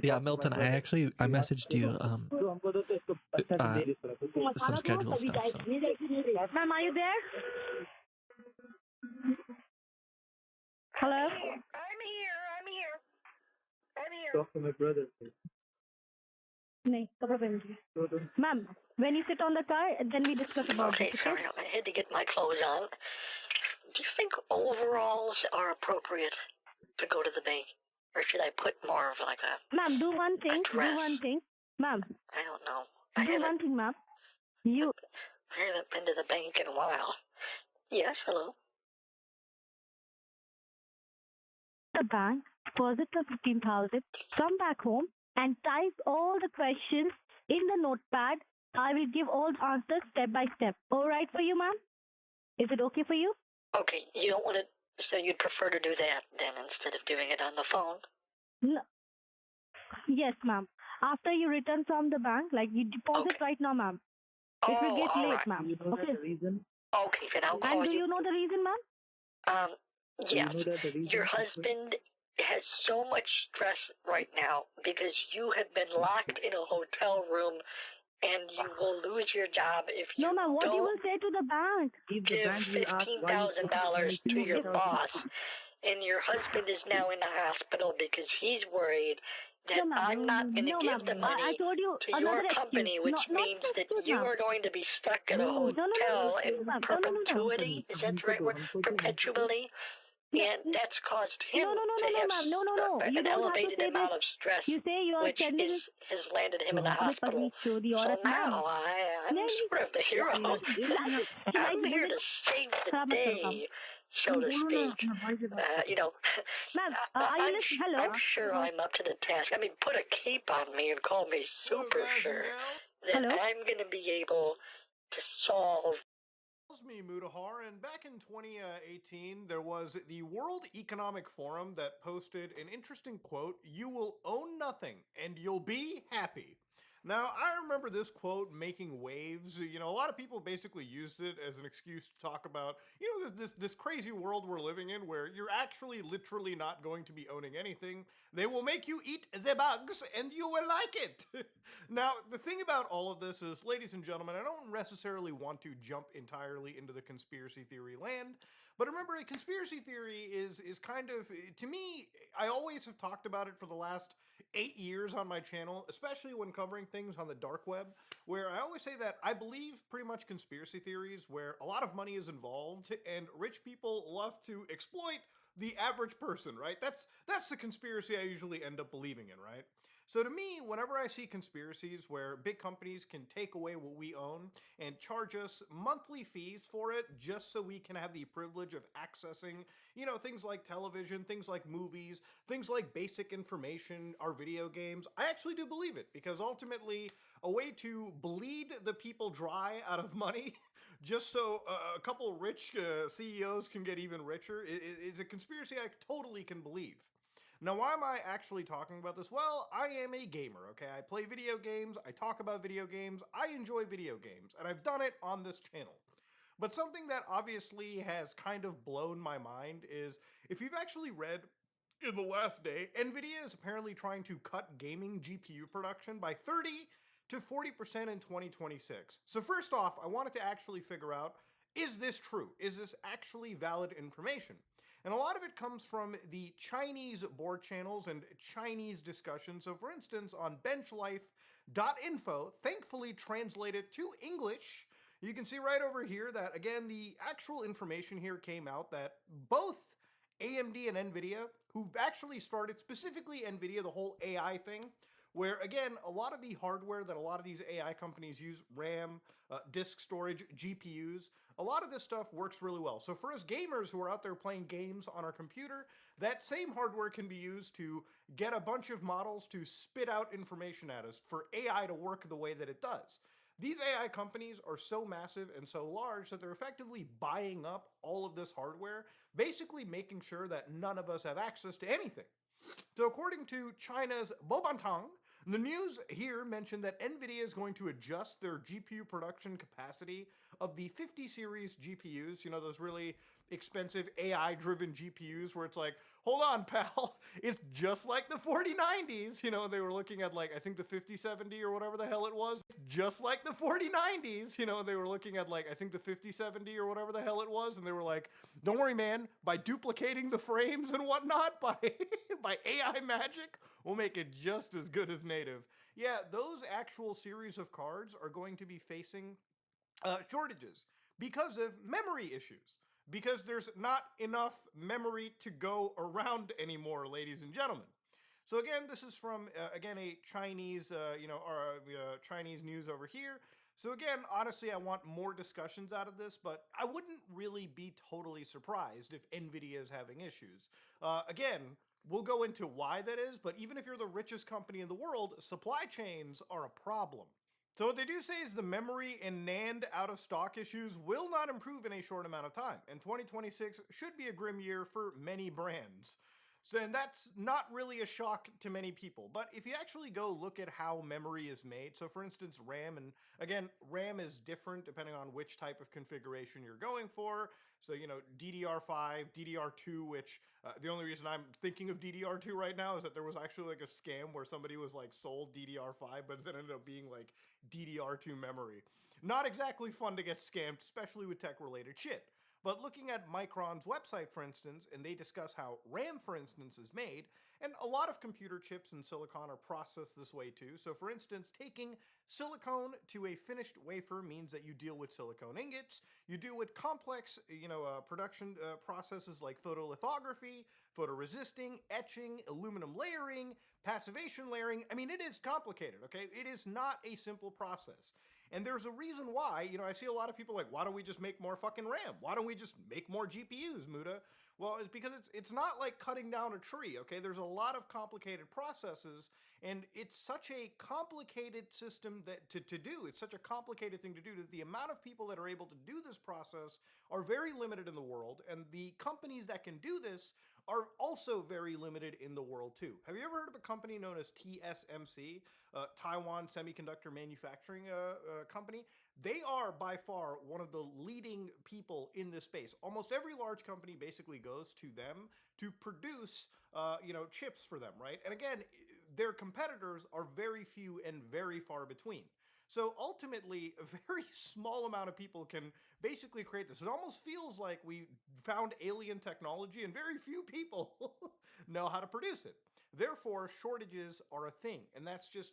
S11: Yeah, Milton, I messaged you some schedule stuff. So.
S7: Ma'am, are you there? Hello?
S8: I'm here.
S9: Talk to my brother.
S7: Ma'am, when you sit on the car, then we discuss about
S8: Okay,
S7: this.
S8: sorry, I had to get my clothes on. Do you think overalls are appropriate to go to the bank? Or should I put more of like a...
S7: Ma'am, do one thing.
S8: dress?
S7: Do one thing. Ma'am.
S8: I don't know.
S7: Do one thing, ma'am.
S8: I haven't been to the bank in a while. Yes, hello?
S7: The bank, deposit the 15,000, come back home and type all the questions in the notepad. I will give all the answers step by step. All right for you, ma'am? Is it okay for you?
S8: Okay, you don't want to... So you'd prefer to do that then instead of doing it on the phone?
S7: No. Yes, ma'am. After you return from the bank, like you deposit right now, ma'am. It will get
S8: all
S7: late,
S8: right.
S7: ma'am. Okay.
S8: Okay, then I'll call
S7: And do
S8: you.
S7: you know the reason, ma'am?
S8: Yes. Your husband has so much stress right now because you have been locked in a hotel room and you will lose your job if you
S7: No, ma'am. What you
S8: don't
S7: will say to the bank?
S8: give $15,000 to your boss. And your husband is now in the hospital because he's worried that I'm not going to give the money
S7: I told you
S8: to your company, which means that you are going to be stuck at a hotel in perpetuity. Is that the right word? Perpetually? And that's caused him to have an elevated amount of stress, which has landed him in the hospital. So now I'm sort of the hero. I'm here to save the day, so to speak. You know, I'm sure I'm up to the task. I mean, put a cape on me and call me super sure that I'm going to be able to solve.
S12: Me, Mudahar, and back in 2018, there was the World Economic Forum that posted an interesting quote, "You will own nothing and you'll be happy." Now, I remember this quote making waves. You know, a lot of people basically used it as an excuse to talk about, you know, this crazy world we're living in where you're actually literally not going to be owning anything. They will make you eat the bugs and you will like it. Now, the thing about all of this is, ladies and gentlemen, I don't necessarily want to jump entirely into the conspiracy theory land, But remember, a conspiracy theory is kind of, to me, I always have talked about it for the last 8 years on my channel, especially when covering things on the dark web, where I always say that I believe pretty much conspiracy theories where a lot of money is involved and rich people love to exploit the average person, right? That's the conspiracy I usually end up believing in, right? So to me, whenever I see conspiracies where big companies can take away what we own and charge us monthly fees for it just so we can have the privilege of accessing, things like television, things like movies, things like basic information, our video games, I actually do believe it, because ultimately a way to bleed the people dry out of money just so a couple rich CEOs can get even richer is a conspiracy I totally can believe. Now, why am I actually talking about this? Well, I am a gamer, okay? I play video games, I talk about video games, I enjoy video games, and I've done it on this channel. But something that obviously has kind of blown my mind is, if you've actually read in the last day, NVIDIA is apparently trying to cut gaming GPU production by 30 to 40% in 2026. So first off, I wanted to actually figure out, is this true? Is this actually valid information? And a lot of it comes from the Chinese board channels and Chinese discussions. So for instance, on benchlife.info, thankfully translated to English, you can see right over here that, again, the actual information here came out that both AMD and NVIDIA, who actually started, specifically NVIDIA, the whole AI thing, where, again, a lot of the hardware that a lot of these AI companies use, RAM, disk storage, GPUs, a lot of this stuff works really well. So for us gamers who are out there playing games on our computer, that same hardware can be used to get a bunch of models to spit out information at us for AI to work the way that it does. These AI companies are so massive and so large that they're effectively buying up all of this hardware, basically making sure that none of us have access to anything. So according to China's Bobantang, the news here mentioned that NVIDIA is going to adjust their GPU production capacity of the 50 series GPUs, those really expensive AI-driven GPUs where it's like, hold on, pal, it's just like the 4090s. They were looking at, like, I think the 5070 or whatever the hell it was. Just like the 4090s. They were looking at, like, I think the 5070 or whatever the hell it was. And they were like, don't worry, man, by duplicating the frames and whatnot, by AI magic, we'll make it just as good as native. Yeah, those actual series of cards are going to be facing shortages because of memory issues. Because there's not enough memory to go around anymore, ladies and gentlemen. So again, this is from, again, a Chinese, Chinese news over here. So again, honestly, I want more discussions out of this, but I wouldn't really be totally surprised if NVIDIA is having issues. Again, we'll go into why that is, but even if you're the richest company in the world, supply chains are a problem. So what they do say is the memory and NAND out-of-stock issues will not improve in a short amount of time, and 2026 should be a grim year for many brands. So, and that's not really a shock to many people, but if you actually go look at how memory is made, so for instance RAM, and again, RAM is different depending on which type of configuration you're going for. So, DDR5, DDR2, which the only reason I'm thinking of DDR2 right now is that there was actually like a scam where somebody was like sold DDR5, but it ended up being like DDR2 memory. Not exactly fun to get scammed, especially with tech-related shit. But looking at Micron's website, for instance, and they discuss how RAM, for instance, is made, and a lot of computer chips and silicon are processed this way too. So for instance, taking silicone to a finished wafer means that you deal with silicone ingots, you deal with complex, production processes like photolithography, photoresisting, etching, aluminum layering, passivation layering. I mean, it is complicated, okay? It is not a simple process. And there's a reason why, I see a lot of people like, why don't we just make more fucking RAM? Why don't we just make more GPUs, Muda? Well, it's because it's not like cutting down a tree, okay? There's a lot of complicated processes, and it's such a complicated system that to do. It's such a complicated thing to do that the amount of people that are able to do this process are very limited in the world, and the companies that can do this are also very limited in the world too. Have you ever heard of a company known as TSMC, Taiwan Semiconductor Manufacturing Company? They are by far one of the leading people in this space. Almost every large company basically goes to them to produce, chips for them, right? And again, their competitors are very few and very far between. So ultimately, a very small amount of people can basically create this. It almost feels like we found alien technology and very few people know how to produce it. Therefore, shortages are a thing, and that's just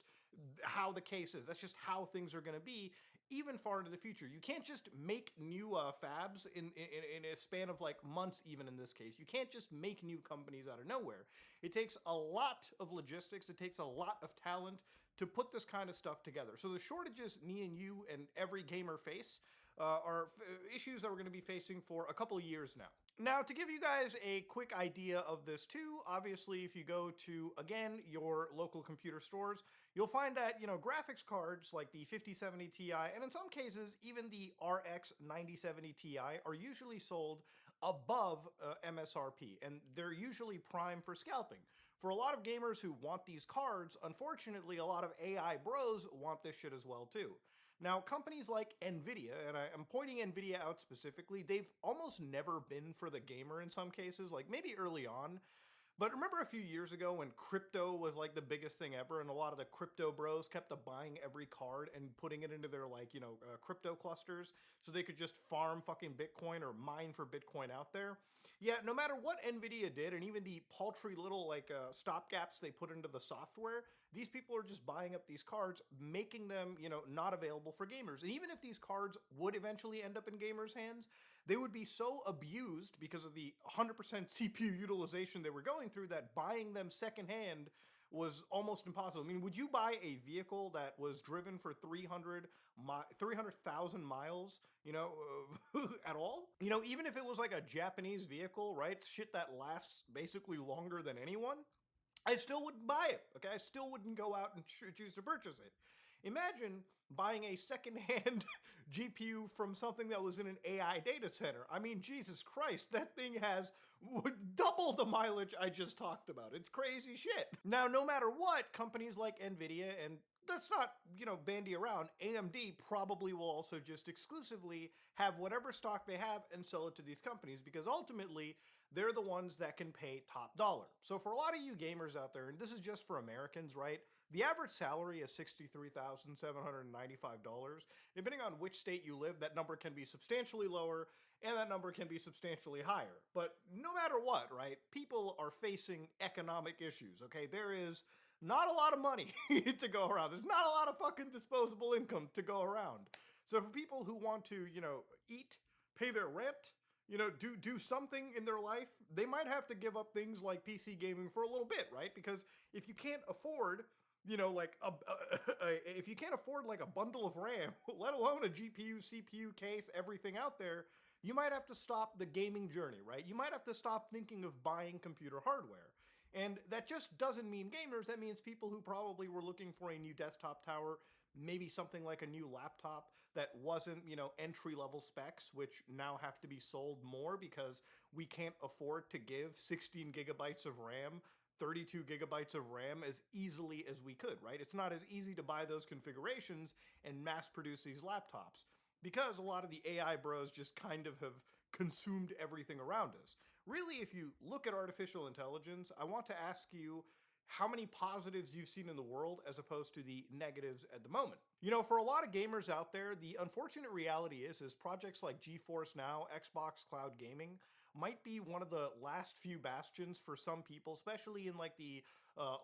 S12: how the case is. That's just how things are going to be even far into the future. You can't just make new fabs in a span of like months, even in this case. You can't just make new companies out of nowhere. It takes a lot of logistics, it takes a lot of talent to put this kind of stuff together. So the shortages me and you and every gamer face are issues that we're going to be facing for a couple of years now. Now, to give you guys a quick idea of this too, obviously if you go to, again, your local computer stores, you'll find that, graphics cards like the 5070 Ti, and in some cases, even the RX 9070 Ti are usually sold above MSRP, and they're usually prime for scalping. For a lot of gamers who want these cards, unfortunately, a lot of AI bros want this shit as well too. Now, companies like Nvidia, and I'm pointing Nvidia out specifically, they've almost never been for the gamer in some cases, like maybe early on. But remember a few years ago when crypto was like the biggest thing ever, and a lot of the crypto bros kept buying every card and putting it into their crypto clusters so they could just farm fucking Bitcoin or mine for Bitcoin out there? Yeah, no matter what Nvidia did, and even the paltry little stopgaps they put into the software, these people are just buying up these cards, making them, not available for gamers. And even if these cards would eventually end up in gamers' hands, they would be so abused because of the 100% CPU utilization they were going through that buying them secondhand was almost impossible. I mean, would you buy a vehicle that was driven for 300,000 miles, at all? Even if it was like a Japanese vehicle, right? Shit that lasts basically longer than anyone, I still wouldn't buy it, okay? I still wouldn't go out and choose to purchase it. Imagine buying a secondhand GPU from something that was in an AI data center. I mean, Jesus Christ, that thing has double the mileage I just talked about. It's crazy shit. Now, no matter what, companies like Nvidia, and let's not, bandy around, AMD probably will also just exclusively have whatever stock they have and sell it to these companies, because ultimately, they're the ones that can pay top dollar. So for a lot of you gamers out there, and this is just for Americans, right? The average salary is $63,795. Depending on which state you live, that number can be substantially lower and that number can be substantially higher. But no matter what, right? People are facing economic issues, okay? There is not a lot of money to go around. There's not a lot of fucking disposable income to go around. So for people who want to, eat, pay their rent, do something in their life, they might have to give up things like PC gaming for a little bit, right? Because if you can't afford, if you can't afford like a bundle of RAM, let alone a GPU, CPU case, everything out there, you might have to stop the gaming journey, right? You might have to stop thinking of buying computer hardware. And that just doesn't mean gamers, that means people who probably were looking for a new desktop tower, maybe something like a new laptop that wasn't, entry-level specs, which now have to be sold more because we can't afford to give 16 gigabytes of RAM, 32 gigabytes of RAM as easily as we could, right? It's not as easy to buy those configurations and mass produce these laptops because a lot of the AI bros just kind of have consumed everything around us. Really, if you look at artificial intelligence, I want to ask you how many positives you've seen in the world as opposed to the negatives at the moment. For a lot of gamers out there, the unfortunate reality is projects like GeForce Now, Xbox Cloud Gaming might be one of the last few bastions for some people, especially in like the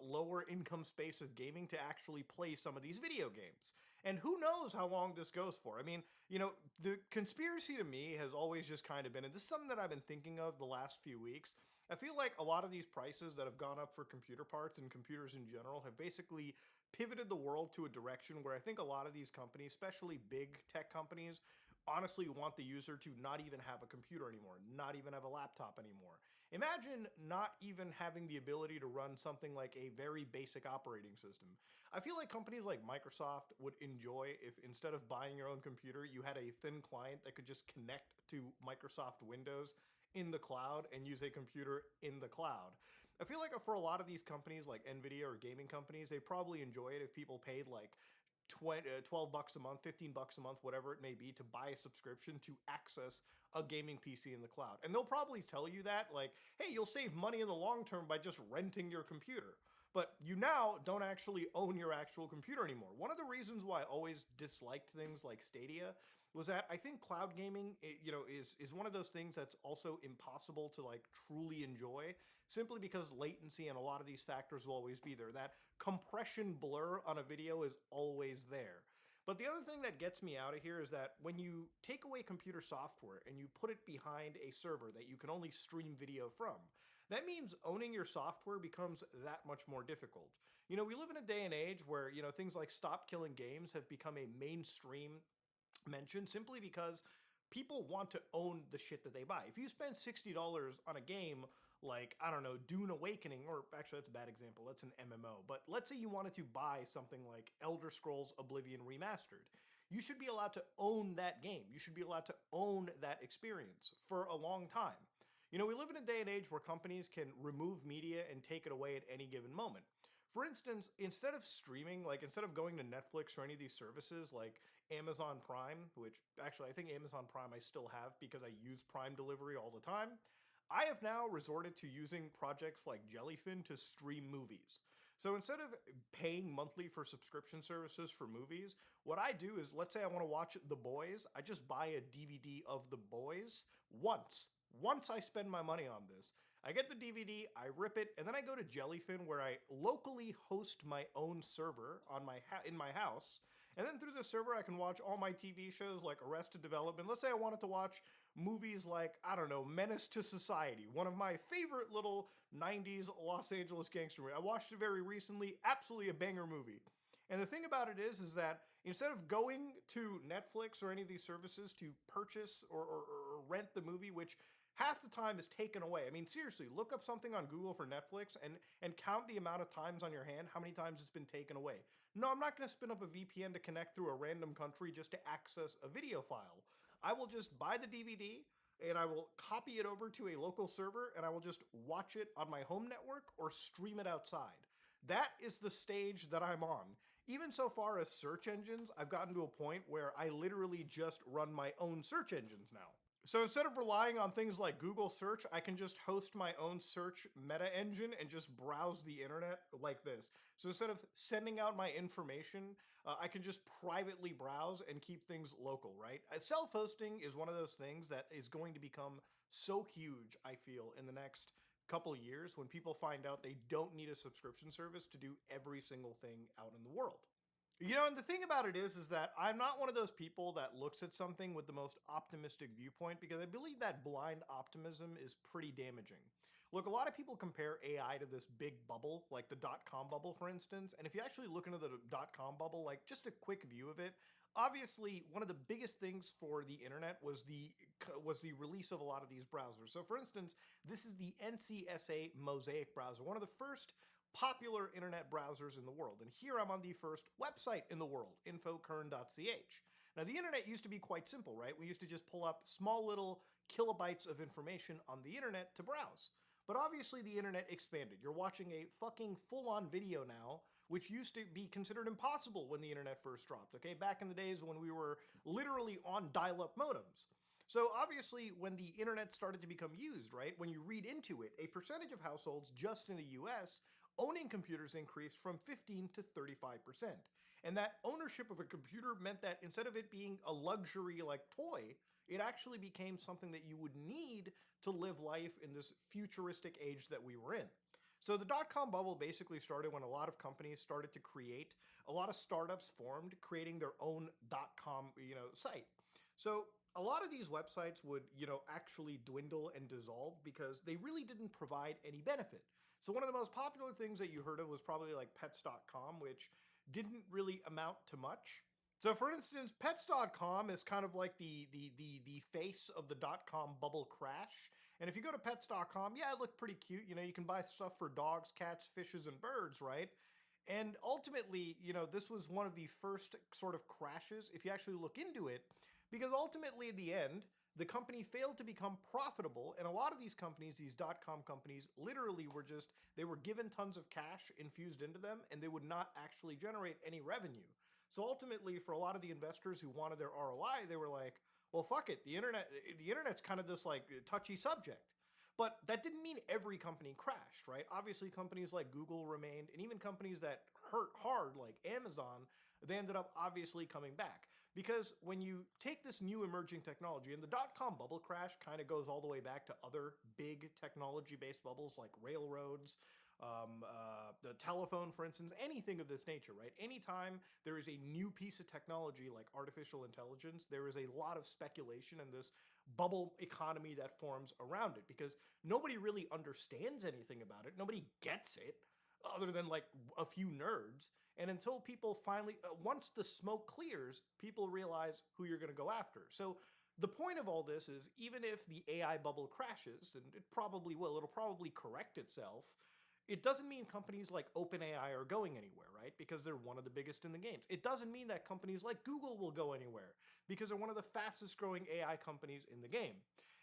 S12: lower income space of gaming, to actually play some of these video games. And who knows how long this goes for? I mean, the conspiracy to me has always just kind of been, and this is something that I've been thinking of the last few weeks, I feel like a lot of these prices that have gone up for computer parts and computers in general have basically pivoted the world to a direction where I think a lot of these companies, especially big tech companies, honestly want the user to not even have a computer anymore, not even have a laptop anymore. Imagine not even having the ability to run something like a very basic operating system. I feel like companies like Microsoft would enjoy if instead of buying your own computer, you had a thin client that could just connect to Microsoft Windows in the cloud and use a computer in the cloud. I feel like for a lot of these companies like Nvidia or gaming companies, they probably enjoy it if people paid like 12 bucks a month, 15 bucks a month, whatever it may be, to buy a subscription to access a gaming PC in the cloud. And they'll probably tell you that, like, hey, you'll save money in the long term by just renting your computer. But you now don't actually own your actual computer anymore. One of the reasons why I always disliked things like Stadia was that I think cloud gaming, is one of those things that's also impossible to like truly enjoy, simply because latency and a lot of these factors will always be there. That compression blur on a video is always there. But the other thing that gets me out of here is that when you take away computer software and you put it behind a server that you can only stream video from, that means owning your software becomes that much more difficult. We live in a day and age where, things like Stop Killing Games have become a mainstream mention simply because people want to own the shit that they buy. If you spend $60 on a game like, I don't know, Dune Awakening, or actually that's a bad example, that's an MMO, but let's say you wanted to buy something like Elder Scrolls Oblivion Remastered, you should be allowed to own that game. You should be allowed to own that experience for a long time. We live in a day and age where companies can remove media and take it away at any given moment. For instance, instead of streaming, like instead of going to Netflix or any of these services like Amazon Prime, which actually I think Amazon Prime I still have because I use Prime delivery all the time, I have now resorted to using projects like Jellyfin to stream movies. So instead of paying monthly for subscription services for movies, what I do is, let's say I want to watch The Boys, I just buy a DVD of The Boys once. Once I spend my money on this, I get the DVD, I rip it, and then I go to Jellyfin where I locally host my own server on in my house. And then through the server, I can watch all my TV shows like Arrested Development. Let's say I wanted to watch movies like, I don't know, Menace to Society, one of my favorite little 90s Los Angeles gangster movies. I watched it very recently, absolutely a banger movie. And the thing about it is that instead of going to Netflix or any of these services to purchase or rent the movie, which half the time is taken away. I mean, seriously, look up something on Google for Netflix and count the amount of times on your hand, how many times it's been taken away. No, I'm not going to spin up a VPN to connect through a random country just to access a video file. I will just buy the DVD and I will copy it over to a local server and I will just watch it on my home network or stream it outside. That is the stage that I'm on. Even so far as search engines, I've gotten to a point where I literally just run my own search engines now. So instead of relying on things like Google search, I can just host my own search meta engine and just browse the internet like this. So instead of sending out my information, I can just privately browse and keep things local, right? Self-hosting is one of those things that is going to become so huge, I feel, in the next couple years when people find out they don't need a subscription service to do every single thing out in the world. And the thing about it is that I'm not one of those people that looks at something with the most optimistic viewpoint, because I believe that blind optimism is pretty damaging. Look, a lot of people compare AI to this big bubble, like the dot-com bubble, for instance, and if you actually look into the dot-com bubble, like just a quick view of it, obviously one of the biggest things for the internet was the release of a lot of these browsers. So for instance, this is the NCSA Mosaic browser, one of the first popular internet browsers in the world. And here I'm on the first website in the world, infokern.ch. Now, the internet used to be quite simple, right? We used to just pull up small little kilobytes of information on the internet to browse. But obviously the internet expanded. You're watching a fucking full-on video now, which used to be considered impossible when the internet first dropped, okay? Back in the days when we were literally on dial-up modems. So obviously when the internet started to become used, right, when you read into it, a percentage of households just in the US owning computers increased from 15 to 35%. And that ownership of a computer meant that instead of it being a luxury like toy, it actually became something that you would need to live life in this futuristic age that we were in. So the dot-com bubble basically started when a lot of companies started to create, a lot of startups formed, creating their own dot-com, site. So a lot of these websites would, actually dwindle and dissolve because they really didn't provide any benefit. So one of the most popular things that you heard of was probably like pets.com, which didn't really amount to much. So for instance, pets.com is kind of like the face of the dot-com bubble crash. And if you go to pets.com, yeah, it looked pretty cute. You can buy stuff for dogs, cats, fishes, and birds, right? And ultimately, this was one of the first sort of crashes, if you actually look into it, because ultimately at the end, the company failed to become profitable, and a lot of these companies, these dot-com companies, literally they were given tons of cash infused into them, and they would not actually generate any revenue. So ultimately, for a lot of the investors who wanted their ROI, they were like, well, fuck it. The internet's kind of this like touchy subject. But that didn't mean every company crashed, right? Obviously, companies like Google remained, and even companies that hurt hard, like Amazon, they ended up obviously coming back. Because when you take this new emerging technology, and the dot-com bubble crash kind of goes all the way back to other big technology-based bubbles like railroads, the telephone, for instance, anything of this nature, right? Anytime there is a new piece of technology like artificial intelligence, there is a lot of speculation in this bubble economy that forms around it because nobody really understands anything about it. Nobody gets it other than like a few nerds. And until people finally, once the smoke clears, people realize who you're going to go after. So the point of all this is even if the AI bubble crashes, and it probably will, it'll probably correct itself. It doesn't mean companies like OpenAI are going anywhere, right? Because they're one of the biggest in the games. It doesn't mean that companies like Google will go anywhere because they're one of the fastest growing AI companies in the game.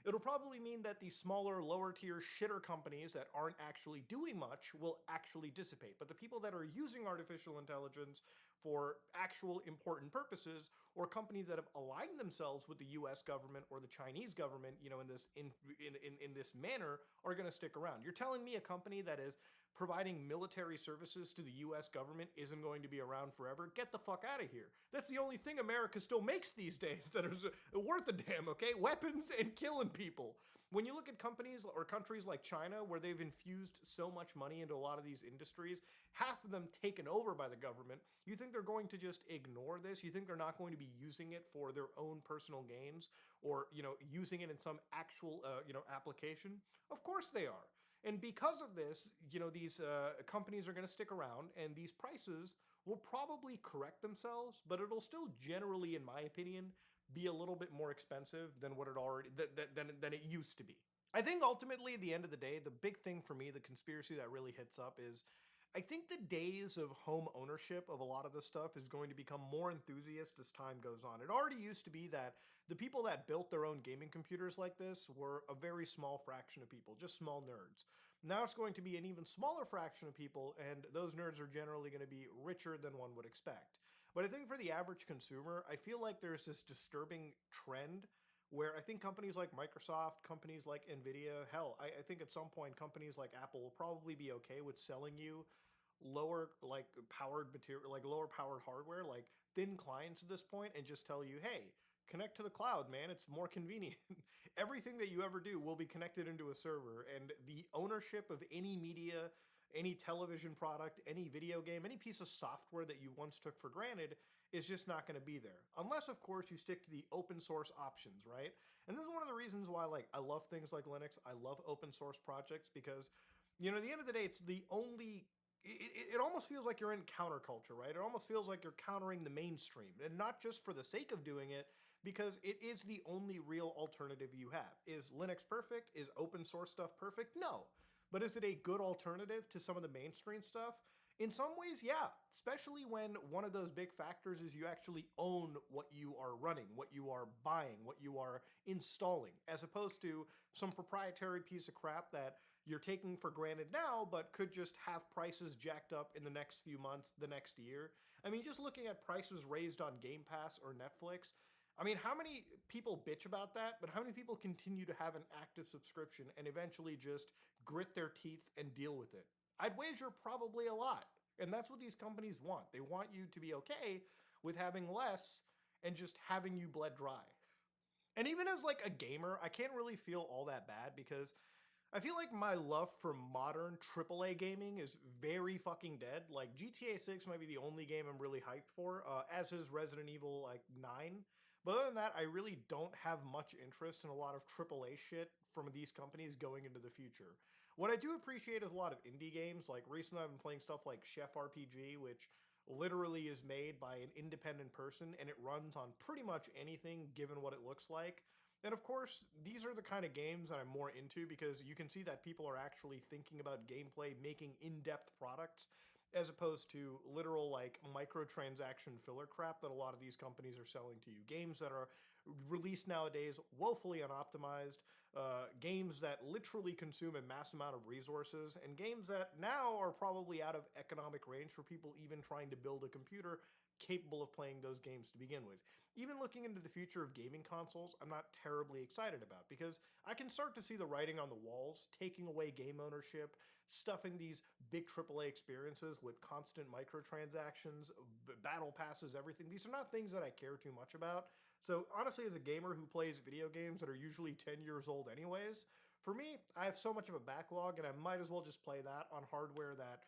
S12: It'll probably mean that the smaller, lower tier shitter companies that aren't actually doing much will actually dissipate. But the people that are using artificial intelligence for actual important purposes, or companies that have aligned themselves with the US government or the Chinese government, you know, in this manner, are going to stick around. You're telling me a company that is providing military services to the US government isn't going to be around forever? Get the fuck out of here. That's the only thing America still makes these days that is worth a damn, okay? Weapons and killing people. When you look at companies or countries like China, where they've infused so much money into a lot of these industries, half of them taken over by the government, you think they're going to just ignore this? You think they're not going to be using it for their own personal gains or, you know, using it in some actual, application? Of course they are. And because of this, you know, these companies are going to stick around and these prices will probably correct themselves, but it'll still generally, in my opinion, be a little bit more expensive than what it already than it used to be. I think ultimately, at the end of the day, the big thing for me, the conspiracy that really hits up is I think the days of home ownership of a lot of this stuff is going to become more enthusiast as time goes on. It already used to be that the people that built their own gaming computers like this were a very small fraction of people, just small nerds. Now it's going to be an even smaller fraction of people, and those nerds are generally going to be richer than one would expect. But I think for the average consumer, I feel like there's this disturbing trend where I think companies like Microsoft, companies like Nvidia, hell, I think at some point companies like Apple will probably be okay with selling you lower like powered material, like lower powered hardware, like thin clients at this point, and just tell you, hey, connect to the cloud, man. It's more convenient. Everything that you ever do will be connected into a server, and the ownership of any media, any television product, any video game, any piece of software that you once took for granted is just not going to be there. Unless, of course, you stick to the open source options, right? And this is one of the reasons why, like, I love things like Linux. I love open source projects because, you know, at the end of the day, it's the only it almost feels like you're in counterculture, right? It almost feels like you're countering the mainstream, and not just for the sake of doing it, because it is the only real alternative you have. Is Linux perfect? Is open source stuff perfect? No. But is it a good alternative to some of the mainstream stuff? In some ways, yeah. Especially when one of those big factors is you actually own what you are running, what you are buying, what you are installing, as opposed to some proprietary piece of crap that you're taking for granted now, but could just have prices jacked up in the next few months, the next year. I mean, just looking at prices raised on Game Pass or Netflix, I mean, how many people bitch about that, but how many people continue to have an active subscription and eventually just grit their teeth and deal with it? I'd wager probably a lot. And that's what these companies want. They want you to be okay with having less and just having you bled dry. And even as like a gamer, I can't really feel all that bad because I feel like my love for modern AAA gaming is very fucking dead. Like GTA 6 might be the only game I'm really hyped for, as is Resident Evil like 9. But other than that, I really don't have much interest in a lot of AAA shit from these companies going into the future. What I do appreciate is a lot of indie games. Like recently I've been playing stuff like Chef RPG, which literally is made by an independent person and it runs on pretty much anything given what it looks like. And of course, these are the kind of games that I'm more into because you can see that people are actually thinking about gameplay, making in-depth products, as opposed to literal like microtransaction filler crap that a lot of these companies are selling to you. Games that are released nowadays woefully unoptimized, games that literally consume a mass amount of resources, and games that now are probably out of economic range for people even trying to build a computer capable of playing those games to begin with. Even looking into the future of gaming consoles, I'm not terribly excited about, because I can start to see the writing on the walls, taking away game ownership, stuffing these big AAA experiences with constant microtransactions, battle passes, everything. These are not things that I care too much about. So honestly, as a gamer who plays video games that are usually 10 years old anyways, for me, I have so much of a backlog, and I might as well just play that on hardware that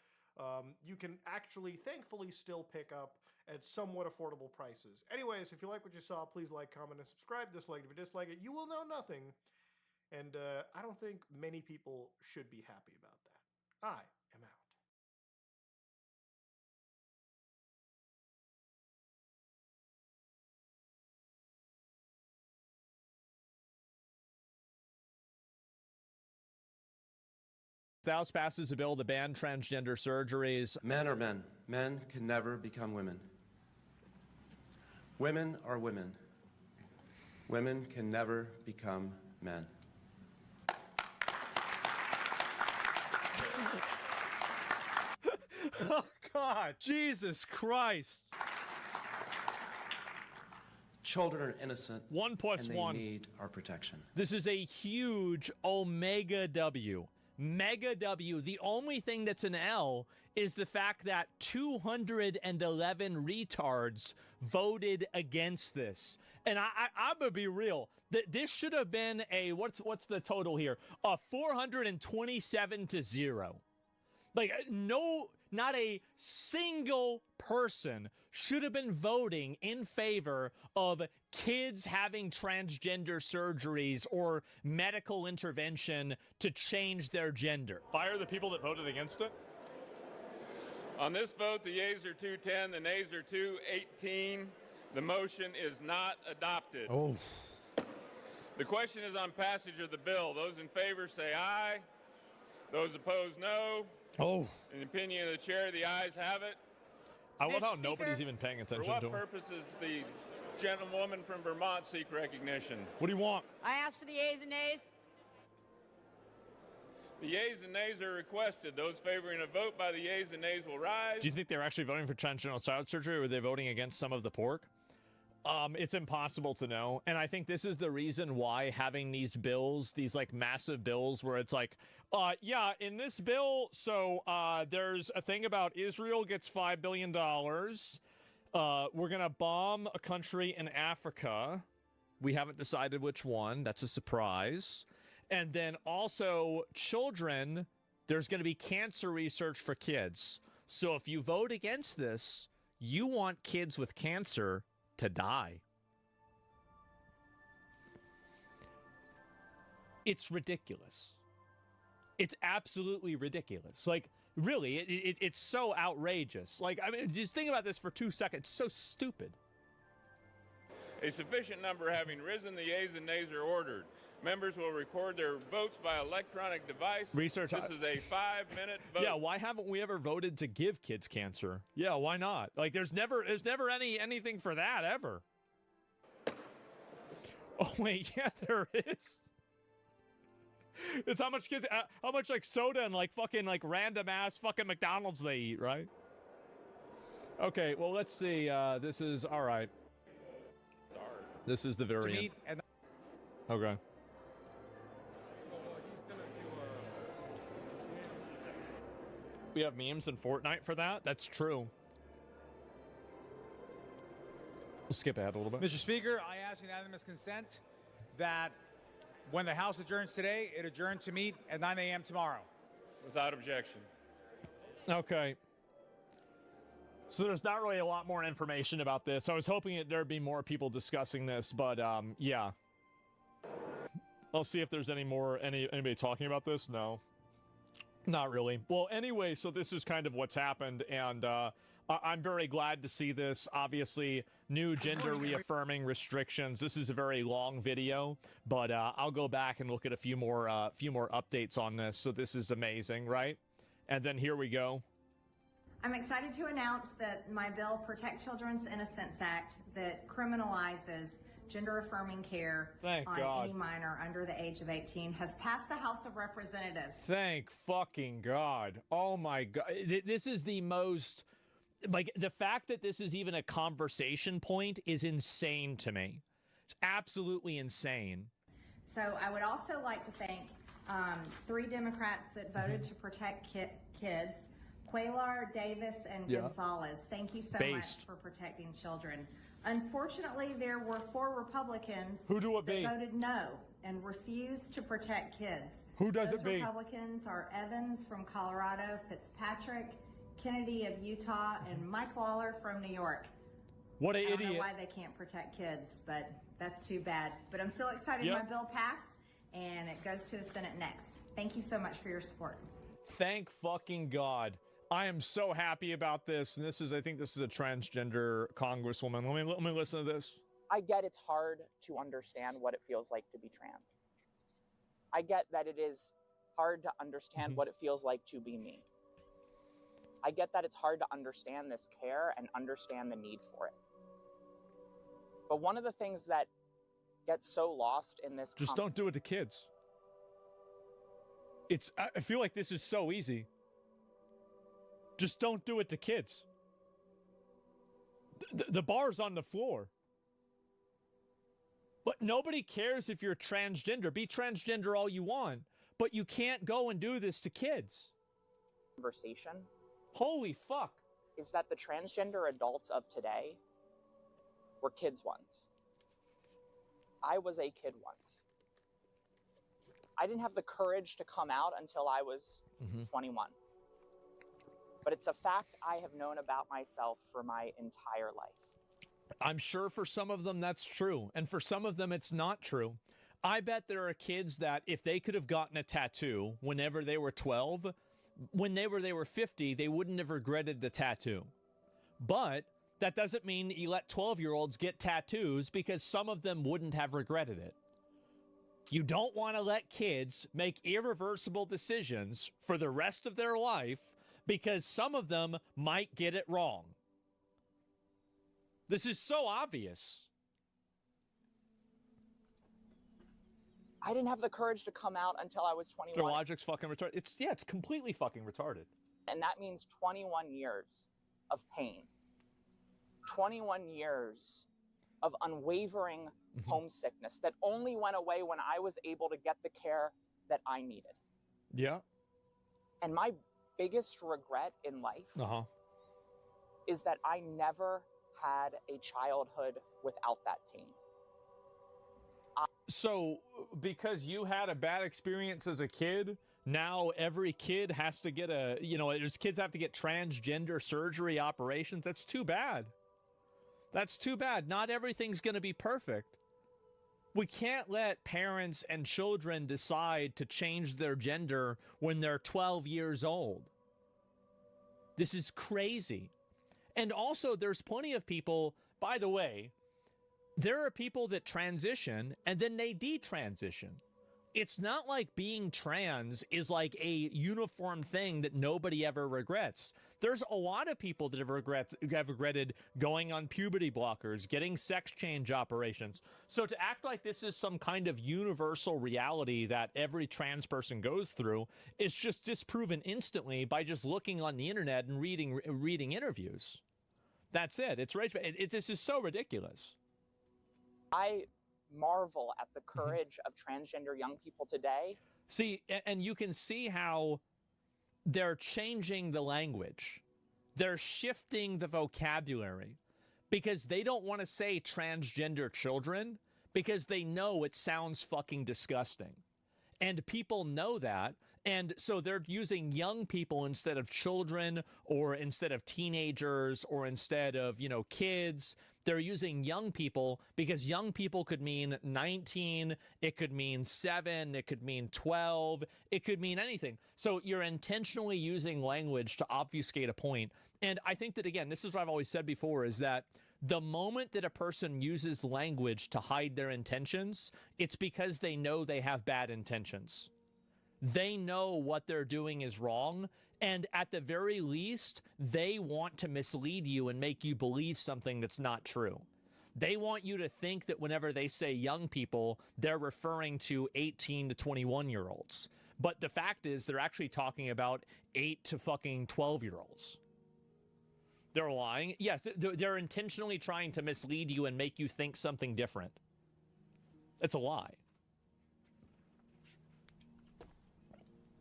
S12: you can actually, thankfully, still pick up at somewhat affordable prices. Anyways, if you like what you saw, please like, comment, and subscribe. Dislike if you dislike it. You will know nothing. And I don't think many people should be happy about that. I am out.
S5: The House passes a bill to ban transgender surgeries.
S6: Men are men. Men can never become women. Women are women. Women can never become men.
S5: Oh, God. Jesus Christ.
S6: Children are innocent.
S5: 1 plus
S6: and
S5: 1.
S6: They need our protection.
S5: This is a huge Omega W. Mega W. The only thing that's an L is the fact that 211 retards voted against this. And I'm gonna be real. This should have been a what's the total here? 427-0. Like, no, not a single person should have been voting in favor of kids having transgender surgeries or medical intervention to change their gender.
S13: Fire the people that voted against it. On this vote, the yeas are 210, the nays are 218. The motion is not adopted.
S5: Oh.
S13: The question is on passage of the bill. Those in favor say aye. Those opposed, no.
S5: Oh.
S13: In the opinion of the chair, the ayes have it.
S5: I love how nobody's even paying attention
S13: to him.
S5: To
S13: For what purpose does the gentlewoman from Vermont seek recognition?
S5: What do you want?
S14: I ask for the yeas and nays.
S13: The yeas and nays are requested. Those favoring a vote by the yeas and nays will rise.
S5: Do you think they're actually voting for transgender child surgery, or were they voting against some of the pork? It's impossible to know. And I think this is the reason why having these bills, these like massive bills where it's like, yeah, in this bill, so there's a thing about Israel gets $5 billion. We're going to bomb a country in Africa. We haven't decided which one. That's a surprise. And then also children, there's going to be cancer research for kids. So if you vote against this, you want kids with cancer to die. It's ridiculous. It's absolutely ridiculous. Like, really, it's so outrageous. Like, I mean, just think about this for 2 seconds. It's so stupid.
S13: A sufficient number having risen, the yeas and nays are ordered. Members will record their votes by electronic device.
S5: Research.
S13: This is a 5-minute vote.
S5: Yeah, why haven't we ever voted to give kids cancer? Yeah, why not? Like, there's never anything for that ever. Oh wait, yeah, there is. It's how much kids, how much like soda and like fucking like random ass fucking McDonald's they eat, right? Okay, well let's see. This is all right. This is the very end. Okay. We have memes in Fortnite for that? That's true. We'll skip ahead a little bit.
S15: Mr. Speaker, I ask unanimous consent that when the House adjourns today, it adjourns to meet at 9 a.m. tomorrow.
S13: Without objection.
S5: Okay. So there's not really a lot more information about this. I was hoping there'd be more people discussing this, but yeah. I'll see if there's anybody talking about this. No. Not really. Well, anyway, so this is kind of what's happened, and I'm very glad to see this. Obviously, new gender reaffirming restrictions. This is a very long video, but I'll go back and look at a few more updates on this. So this is amazing, right? And then here we go.
S16: I'm excited to announce that my bill, Protect Children's Innocence Act, that criminalizes gender-affirming care
S5: Thank
S16: on
S5: God.
S16: any minor under the age of 18 has passed the House of Representatives.
S5: Thank fucking God. Oh my God. This is the most, like, the fact that this is even a conversation point is insane to me. It's absolutely insane.
S16: So I would also like to thank 3 Democrats that voted to protect kids, Cuellar, Davis, and
S5: Yeah.
S16: Gonzalez. Thank you so
S5: Based.
S16: much for protecting children. Unfortunately, there were 4 Republicans
S5: Who do it
S16: that
S5: be?
S16: voted no and refused to protect kids.
S5: Who does
S16: Those
S5: it be?
S16: Republicans are Evans from Colorado, Fitzpatrick, Kennedy of Utah, and Mike Lawler from New York.
S5: What an
S16: I don't know
S5: idiot.
S16: why they can't protect kids, but that's too bad. But I'm still excited
S5: Yep.
S16: my bill passed, and it goes to the Senate next. Thank you so much for your support.
S5: Thank fucking God. I am so happy about this. And I think this is a transgender congresswoman. Let me listen to this.
S14: I get it's hard to understand what it feels like to be trans. I get that it is hard to understand what it feels like to be me. I get that it's hard to understand this care and understand the need for it. But one of the things that gets so lost in this
S5: Just don't do it to kids. I feel like this is so easy. Just don't do it to kids. The bar's on the floor. But nobody cares if you're transgender. Be transgender all you want. But you can't go and do this to kids.
S14: Conversation.
S5: Holy fuck.
S14: Is that the transgender adults of today were kids once. I was a kid once. I didn't have the courage to come out until I was 21. But it's a fact I have known about myself for my entire life.
S5: I'm sure for some of them that's true. And for some of them it's not true. I bet there are kids that if they could have gotten a tattoo whenever they were 12, whenever they were 50, they wouldn't have regretted the tattoo. But that doesn't mean you let 12-year-olds get tattoos because some of them wouldn't have regretted it. You don't want to let kids make irreversible decisions for the rest of their life because some of them might get it wrong. This is so obvious.
S14: I didn't have the courage to come out until I was 21.
S5: Their logic's fucking retarded. It's completely fucking retarded.
S14: And that means 21 years of pain. 21 years of unwavering homesickness that only went away when I was able to get the care that I needed.
S5: Yeah.
S14: And my biggest regret in life is that I never had a childhood without that pain.
S5: So, because you had a bad experience as a kid, now every kid has to get kids have to get transgender surgery operations. That's too bad. That's too bad. Not everything's going to be perfect. We can't let parents and children decide to change their gender when they're 12 years old. This is crazy. And also, there's plenty of people, by the way, there are people that transition and then they detransition. It's not like being trans is like a uniform thing that nobody ever regrets. There's a lot of people that have regretted going on puberty blockers, getting sex change operations. So to act like this is some kind of universal reality that every trans person goes through is just disproven instantly by just looking on the internet and reading interviews. That's it. It's rage. This is so ridiculous.
S14: I marvel at the courage of transgender young people today.
S5: See, and you can see how they're changing the language. They're shifting the vocabulary because they don't want to say transgender children because they know it sounds fucking disgusting. And people know that. And so they're using young people instead of children or instead of teenagers or instead of, kids. They're using young people because young people could mean 19, it could mean 7, it could mean 12, it could mean anything. So you're intentionally using language to obfuscate a point. And I think that, again, this is what I've always said before, is that the moment that a person uses language to hide their intentions, it's because they know they have bad intentions. They know what they're doing is wrong, and at the very least, they want to mislead you and make you believe something that's not true. They want you to think that whenever they say young people, they're referring to 18 to 21-year-olds. But the fact is, they're actually talking about 8 to fucking 12-year-olds. They're lying. Yes, they're intentionally trying to mislead you and make you think something different. It's a lie.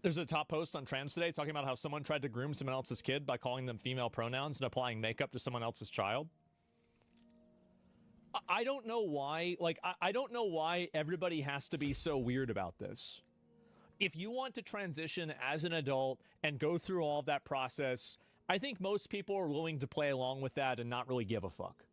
S5: There's a top post on Trans Today talking about how someone tried to groom someone else's kid by calling them female pronouns and applying makeup to someone else's child. I don't know why, like, I don't know why everybody has to be so weird about this. If you want to transition as an adult and go through all of that process, I think most people are willing to play along with that and not really give a fuck.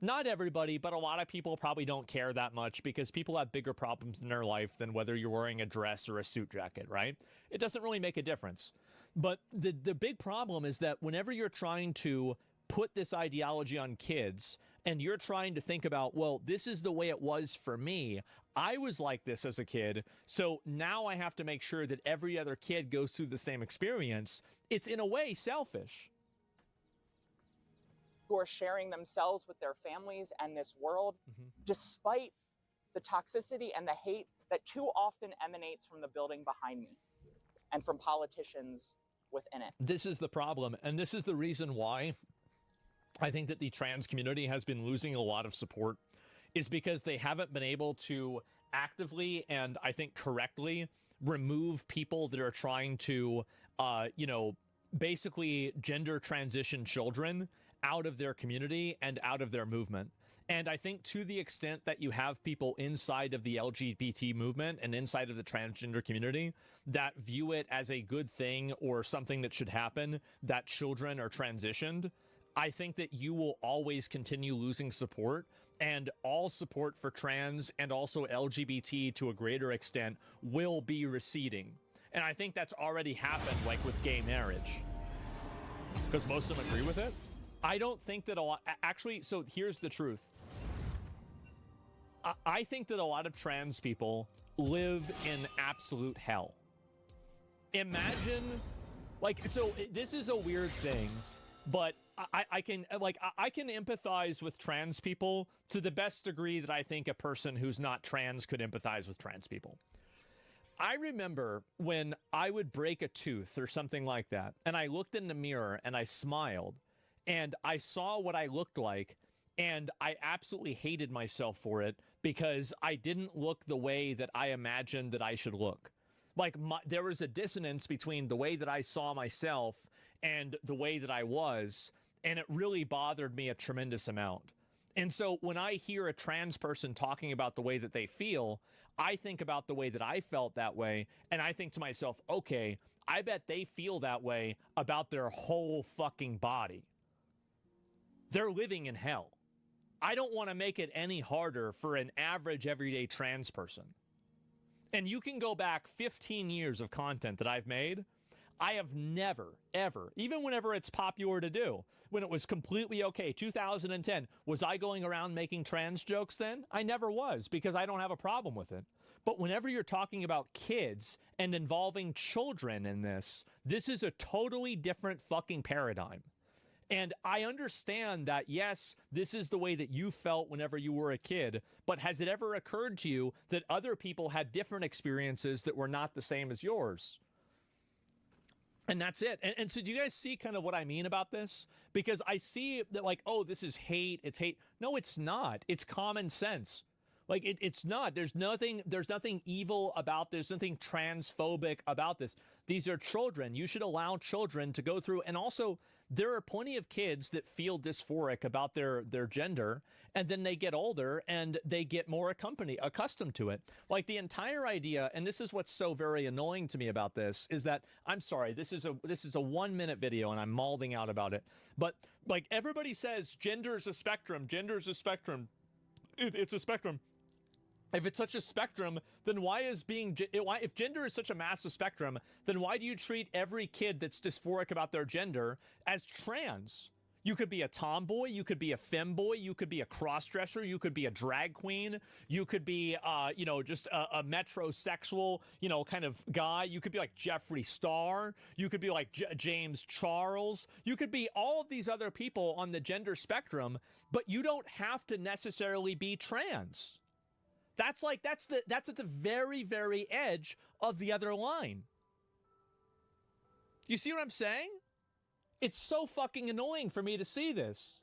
S5: Not everybody, but a lot of people probably don't care that much because people have bigger problems in their life than whether you're wearing a dress or a suit jacket, right? It doesn't really make a difference. But the big problem is that whenever you're trying to put this ideology on kids and you're trying to think about, well, this is the way it was for me. I was like this as a kid, so now I have to make sure that every other kid goes through the same experience. It's in a way selfish.
S14: Who are sharing themselves with their families and this world, despite the toxicity and the hate that too often emanates from the building behind me and from politicians within it.
S5: This is the problem, and this is the reason why I think that the trans community has been losing a lot of support, is because they haven't been able to actively and I think correctly remove people that are trying to, basically gender transition children out of their community and out of their movement. And I think to the extent that you have people inside of the LGBT movement and inside of the transgender community that view it as a good thing or something that should happen, that children are transitioned, I think that you will always continue losing support, and all support for trans and also LGBT to a greater extent will be receding. And I think that's already happened, like with gay marriage, because most of them agree with it. I don't think that a lot, actually, so here's the truth. I think that a lot of trans people live in absolute hell. Imagine, like, so this is a weird thing, but I can empathize with trans people to the best degree that I think a person who's not trans could empathize with trans people. I remember when I would break a tooth or something like that, and I looked in the mirror and I smiled, and I saw what I looked like, and I absolutely hated myself for it because I didn't look the way that I imagined that I should look. Like, there was a dissonance between the way that I saw myself and the way that I was, and it really bothered me a tremendous amount. And so when I hear a trans person talking about the way that they feel, I think about the way that I felt that way, and I think to myself, okay, I bet they feel that way about their whole fucking body. They're living in hell. I don't want to make it any harder for an average everyday trans person. And you can go back 15 years of content that I've made. I have never, ever, even whenever it's popular to do, when it was completely okay, 2010, was I going around making trans jokes then? I never was, because I don't have a problem with it. But whenever you're talking about kids and involving children in this, this is a totally different fucking paradigm. And I understand that, yes, this is the way that you felt whenever you were a kid, but has it ever occurred to you that other people had different experiences that were not the same as yours? And that's it. And so do you guys see kind of what I mean about this? Because I see that, like, oh, this is hate. It's hate. No, it's not. It's common sense. Like, it's not. There's nothing evil about this. There's nothing transphobic about this. These are children. You should allow children to go through. And also, there are plenty of kids that feel dysphoric about their gender, and then they get older and they get more accustomed to it. Like, the entire idea, and this is what's so very annoying to me about this, is that, I'm sorry, this is a 1-minute video and I'm mauling out about it, but like, everybody says gender is a spectrum. Gender is a spectrum. It's a spectrum. If it's such a spectrum, then if gender is such a massive spectrum, then why do you treat every kid that's dysphoric about their gender as trans? You could be a tomboy, you could be a femboy, you could be a crossdresser, you could be a drag queen, you could be, just a metrosexual, kind of guy. You could be like Jeffree Star. You could be like James Charles. You could be all of these other people on the gender spectrum, but you don't have to necessarily be trans. That's at the very, very edge of the other line. You see what I'm saying? It's so fucking annoying for me to see this.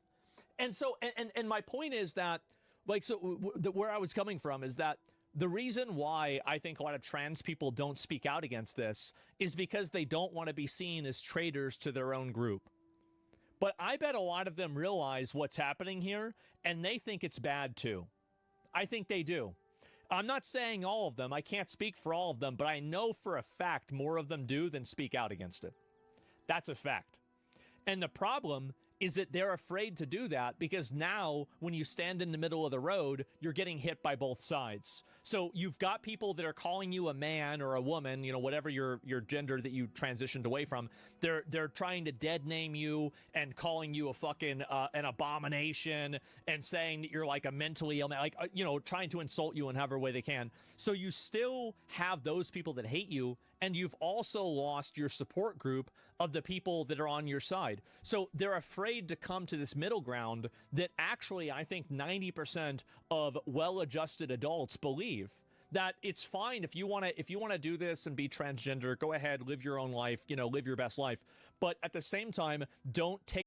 S5: And so, and my point is that, where I was coming from is that the reason why I think a lot of trans people don't speak out against this is because they don't want to be seen as traitors to their own group. But I bet a lot of them realize what's happening here, and they think it's bad too. I think they do. I'm not saying all of them. I can't speak for all of them, but I know for a fact more of them do than speak out against it. That's a fact. And the problem is that they're afraid to do that because now when you stand in the middle of the road, you're getting hit by both sides. So you've got people that are calling you a man or a woman, whatever your gender that you transitioned away from. They're trying to dead name you and calling you a fucking an abomination and saying that you're like a mentally ill man, trying to insult you in however way they can. So you still have those people that hate you, and you've also lost your support group of the people that are on your side. So they're afraid to come to this middle ground that actually I think 90% of well-adjusted adults believe that it's fine if you want to do this and be transgender, go ahead, live your own life, live your best life. But at the same time, don't take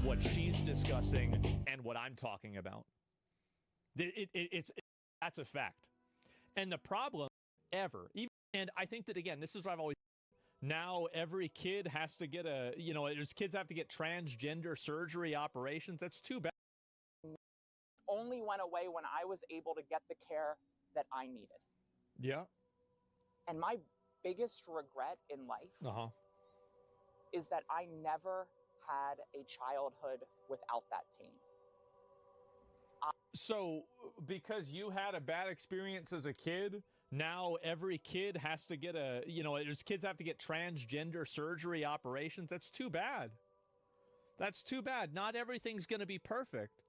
S5: what she's discussing and what I'm talking about. That's a fact. And the problem and I think that, again, this is what I've always, now every kid has to get kids have to get transgender surgery operations. That's too bad.
S14: Only went away when I was able to get the care that I needed.
S5: Yeah.
S14: And my biggest regret in life is that I never had a childhood without that pain.
S5: So, because you had a bad experience as a kid, now every kid has to get kids have to get transgender surgery operations. That's too bad. That's too bad. Not everything's going to be perfect.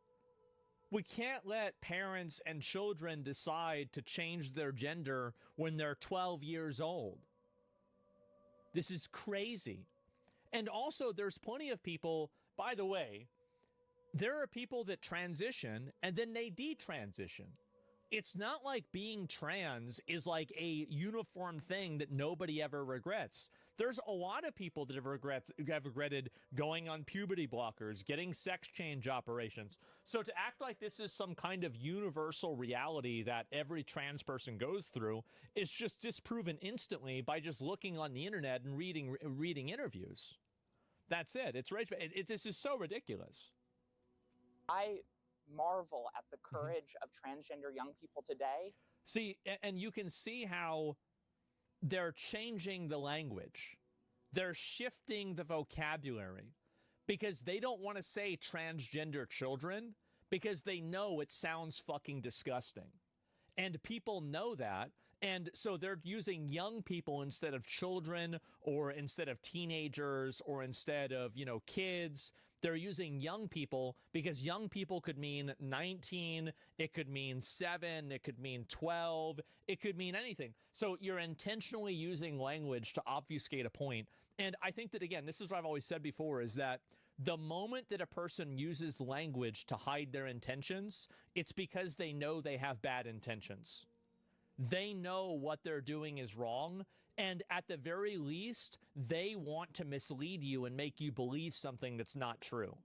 S5: We can't let parents and children decide to change their gender when they're 12 years old. This is crazy. And also, there's plenty of people, by the way, there are people that transition and then they detransition. It's not like being trans is like a uniform thing that nobody ever regrets. There's a lot of people that have regretted going on puberty blockers, getting sex change operations. So to act like this is some kind of universal reality that every trans person goes through is just disproven instantly by just looking on the internet and reading interviews. That's it. This is so ridiculous.
S14: I marvel at the courage of transgender young people today.
S5: See, and you can see how they're changing the language. They're shifting the vocabulary because they don't want to say transgender children because they know it sounds fucking disgusting. And people know that. And so they're using young people instead of children or instead of teenagers or instead of, kids. They're using young people because young people could mean 19, it could mean 7, it could mean 12, it could mean anything. So you're intentionally using language to obfuscate a point. And I think that, again, this is what I've always said before, is that the moment that a person uses language to hide their intentions, it's because they know they have bad intentions. They know what they're doing is wrong, and at the very least, they want to mislead you and make you believe something that's not true.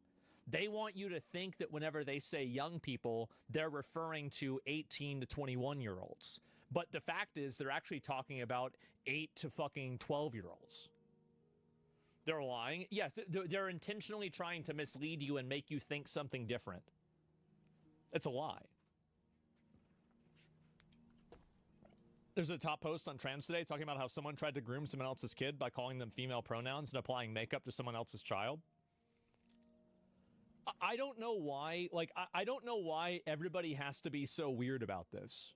S5: They want you to think that whenever they say young people, they're referring to 18 to 21-year-olds. But the fact is, they're actually talking about 8 to fucking 12-year-olds. They're lying. Yes, they're intentionally trying to mislead you and make you think something different. It's a lie. There's a top post on Trans Today talking about how someone tried to groom someone else's kid by calling them female pronouns and applying makeup to someone else's child. I don't know why, I don't know why everybody has to be so weird about this.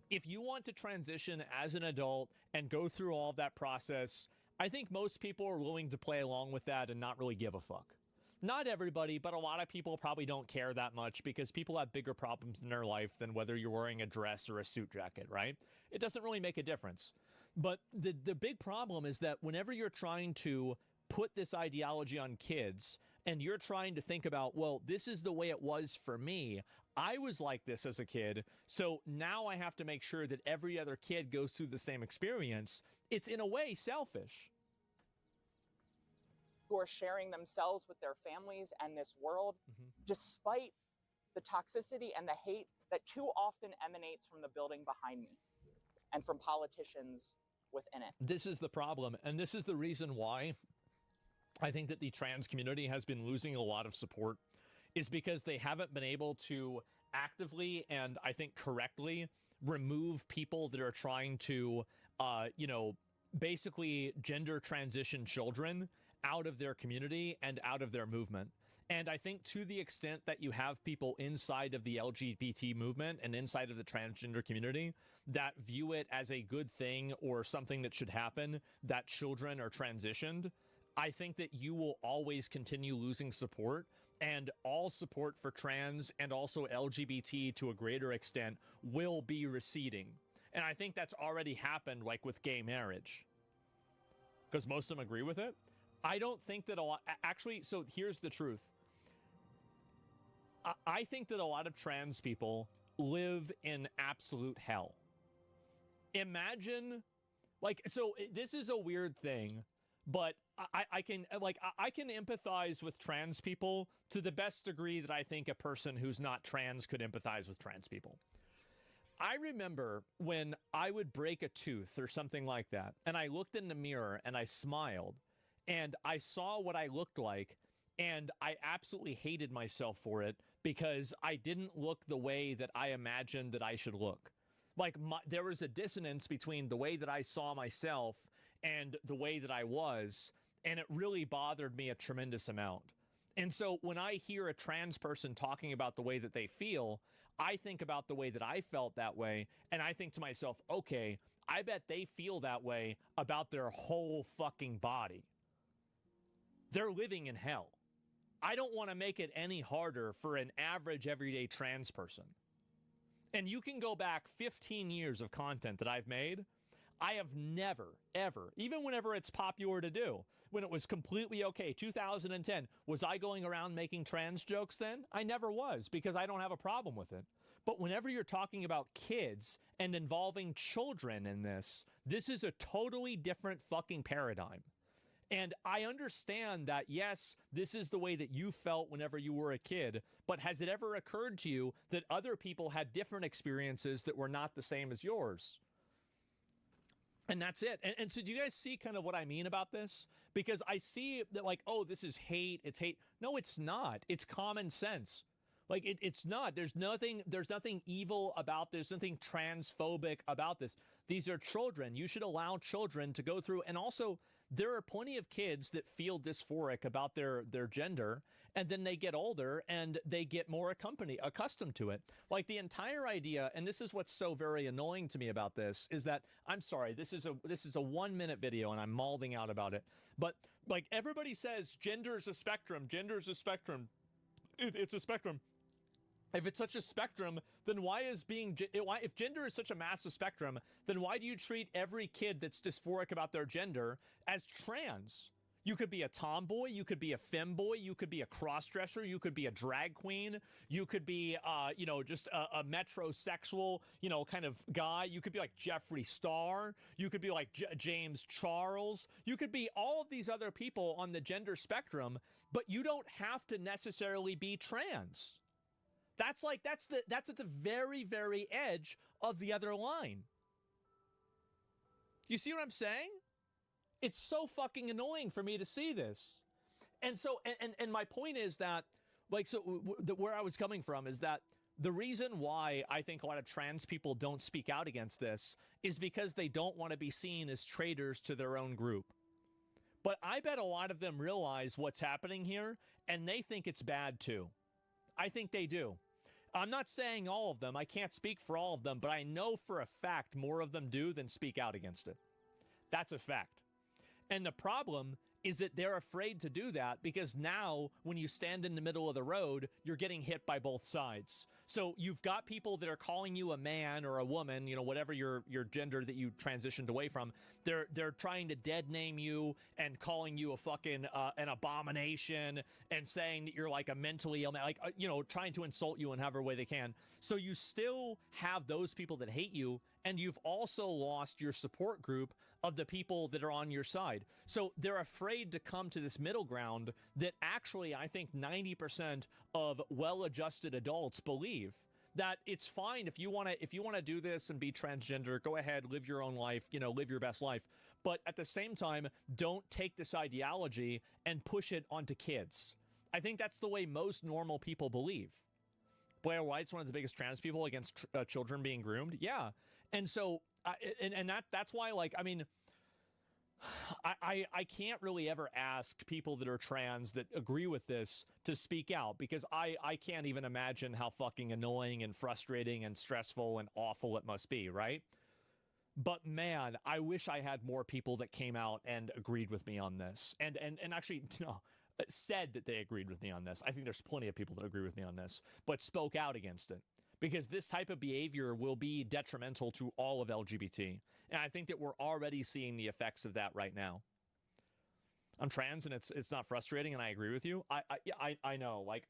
S5: If you want to transition as an adult and go through all of that process, I think most people are willing to play along with that and not really give a fuck. Not everybody, but a lot of people probably don't care that much because people have bigger problems in their life than whether you're wearing a dress or a suit jacket, right? It doesn't really make a difference. But the big problem is that whenever you're trying to put this ideology on kids and you're trying to think about, well, this is the way it was for me. I was like this as a kid, so now I have to make sure that every other kid goes through the same experience. It's in a way selfish.
S14: Who are sharing themselves with their families and this world, despite the toxicity and the hate that too often emanates from the building behind me and from politicians within it.
S5: This is the problem, and this is the reason why I think that the trans community has been losing a lot of support, is because they haven't been able to actively and I think correctly remove people that are trying to, basically gender transition children out of their community and out of their movement. And I think to the extent that you have people inside of the LGBT movement and inside of the transgender community that view it as a good thing or something that should happen, that children are transitioned, I think that you will always continue losing support, and all support for trans and also LGBT to a greater extent will be receding. And I think that's already happened, like with gay marriage, because most of them agree with it. I don't think that a lot, actually, so here's the truth. I think that a lot of trans people live in absolute hell. Imagine, this is a weird thing, but I can empathize with trans people to the best degree that I think a person who's not trans could empathize with trans people. I remember when I would break a tooth or something like that, and I looked in the mirror and I smiled, and I saw what I looked like, and I absolutely hated myself for it because I didn't look the way that I imagined that I should look. Like, there was a dissonance between the way that I saw myself and the way that I was, and it really bothered me a tremendous amount. And so when I hear a trans person talking about the way that they feel, I think about the way that I felt that way, and I think to myself, okay, I bet they feel that way about their whole fucking body. They're living in hell. I don't want to make it any harder for an average everyday trans person. And you can go back 15 years of content that I've made. I have never, ever, even whenever it's popular to do, when it was completely okay, 2010, was I going around making trans jokes then? I never was, because I don't have a problem with it. But whenever you're talking about kids and involving children in this, this is a totally different fucking paradigm. And I understand that, yes, this is the way that you felt whenever you were a kid, but has it ever occurred to you that other people had different experiences that were not the same as yours? And that's it. And so do you guys see kind of what I mean about this? Because I see that, like, oh, this is hate. It's hate. No, it's not. It's common sense. Like, it's not. There's nothing evil about this. There's nothing transphobic about this. These are children. You should allow children to go through. And also, there are plenty of kids that feel dysphoric about their gender, and then they get older and they get more accustomed to it. Like, the entire idea, and this is what's so very annoying to me about this, is that, I'm sorry, this is a 1 minute video and I'm mauling out about it, but like, everybody says gender is a spectrum. Gender is a spectrum. It's a spectrum. If it's such a spectrum, then if gender is such a massive spectrum, then why do you treat every kid that's dysphoric about their gender as trans? You could be a tomboy, you could be a femboy, you could be a crossdresser, you could be a drag queen, you could be, just a metrosexual, kind of guy. You could be like Jeffree Star. You could be like James Charles. You could be all of these other people on the gender spectrum, but you don't have to necessarily be trans. That's at the very, very edge of the other line. You see what I'm saying? It's so fucking annoying for me to see this. And so, and my point is that, like, so where I was coming from is that the reason why I think a lot of trans people don't speak out against this is because they don't want to be seen as traitors to their own group. But I bet a lot of them realize what's happening here, and they think it's bad too. I think they do. I'm not saying all of them. I can't speak for all of them, but I know for a fact more of them do than speak out against it. That's a fact. And the problem is that they're afraid to do that because now when you stand in the middle of the road, you're getting hit by both sides. So you've got people that are calling you a man or a woman, whatever your gender that you transitioned away from. They're trying to dead name you and calling you a fucking an abomination and saying that you're like a mentally ill man, like trying to insult you in however way they can. So you still have those people that hate you, and you've also lost your support group of the people that are on your side. So they're afraid to come to this middle ground that actually I think 90% of well-adjusted adults believe that it's fine if you want to do this and be transgender, go ahead, live your own life, live your best life. But at the same time, don't take this ideology and push it onto kids. I think that's the way most normal people believe. Blair White's one of the biggest trans people against children being groomed. Yeah. And so, that's why, like, I mean, I can't really ever ask people that are trans that agree with this to speak out because I can't even imagine how fucking annoying and frustrating and stressful and awful it must be, right? But man, I wish I had more people that came out and agreed with me on this and actually, said that they agreed with me on this. I think there's plenty of people that agree with me on this, but spoke out against it. Because this type of behavior will be detrimental to all of LGBT. And I think that we're already seeing the effects of that right now. I'm trans and it's not frustrating, and I agree with you. I know. Like,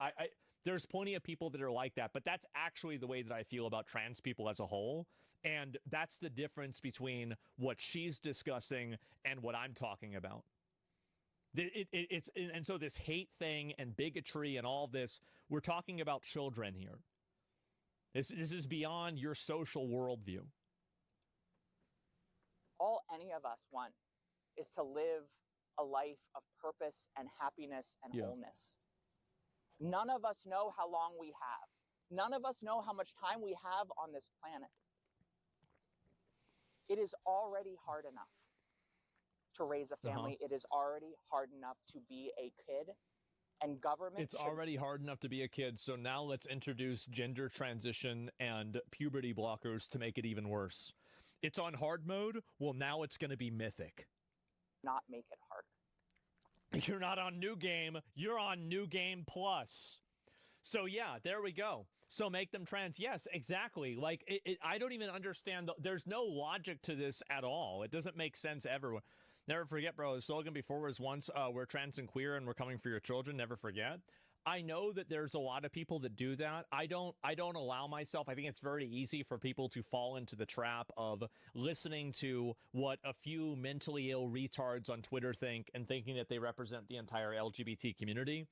S5: there's plenty of people that are like that, but that's actually the way that I feel about trans people as a whole. And that's the difference between what she's discussing and what I'm talking about. And so this hate thing and bigotry and all this, we're talking about children here. This is beyond your social worldview.
S14: All any of us want is to live a life of purpose and happiness and wholeness. None of us know how long we have. None of us know how much time we have on this planet. It is already hard enough to raise a family. It is already hard enough to be a kid. And government
S5: It's already hard enough to be a kid, so now let's introduce gender transition and puberty blockers to make it even worse. It's on hard mode. Well, now it's going to be mythic.
S14: Not make it harder.
S5: You're not on New Game. You're on New Game Plus. So yeah, there we go. So make them trans. Yes, exactly. Like, I don't even understand. There's no logic to this at all. It doesn't make sense ever. Never forget, bro. The slogan before was once, we're trans and queer and we're coming for your children. Never forget. I know that there's a lot of people that do that. I don't allow myself. I think it's very easy for people to fall into the trap of listening to what a few mentally ill retards on Twitter think and thinking that they represent the entire LGBT community.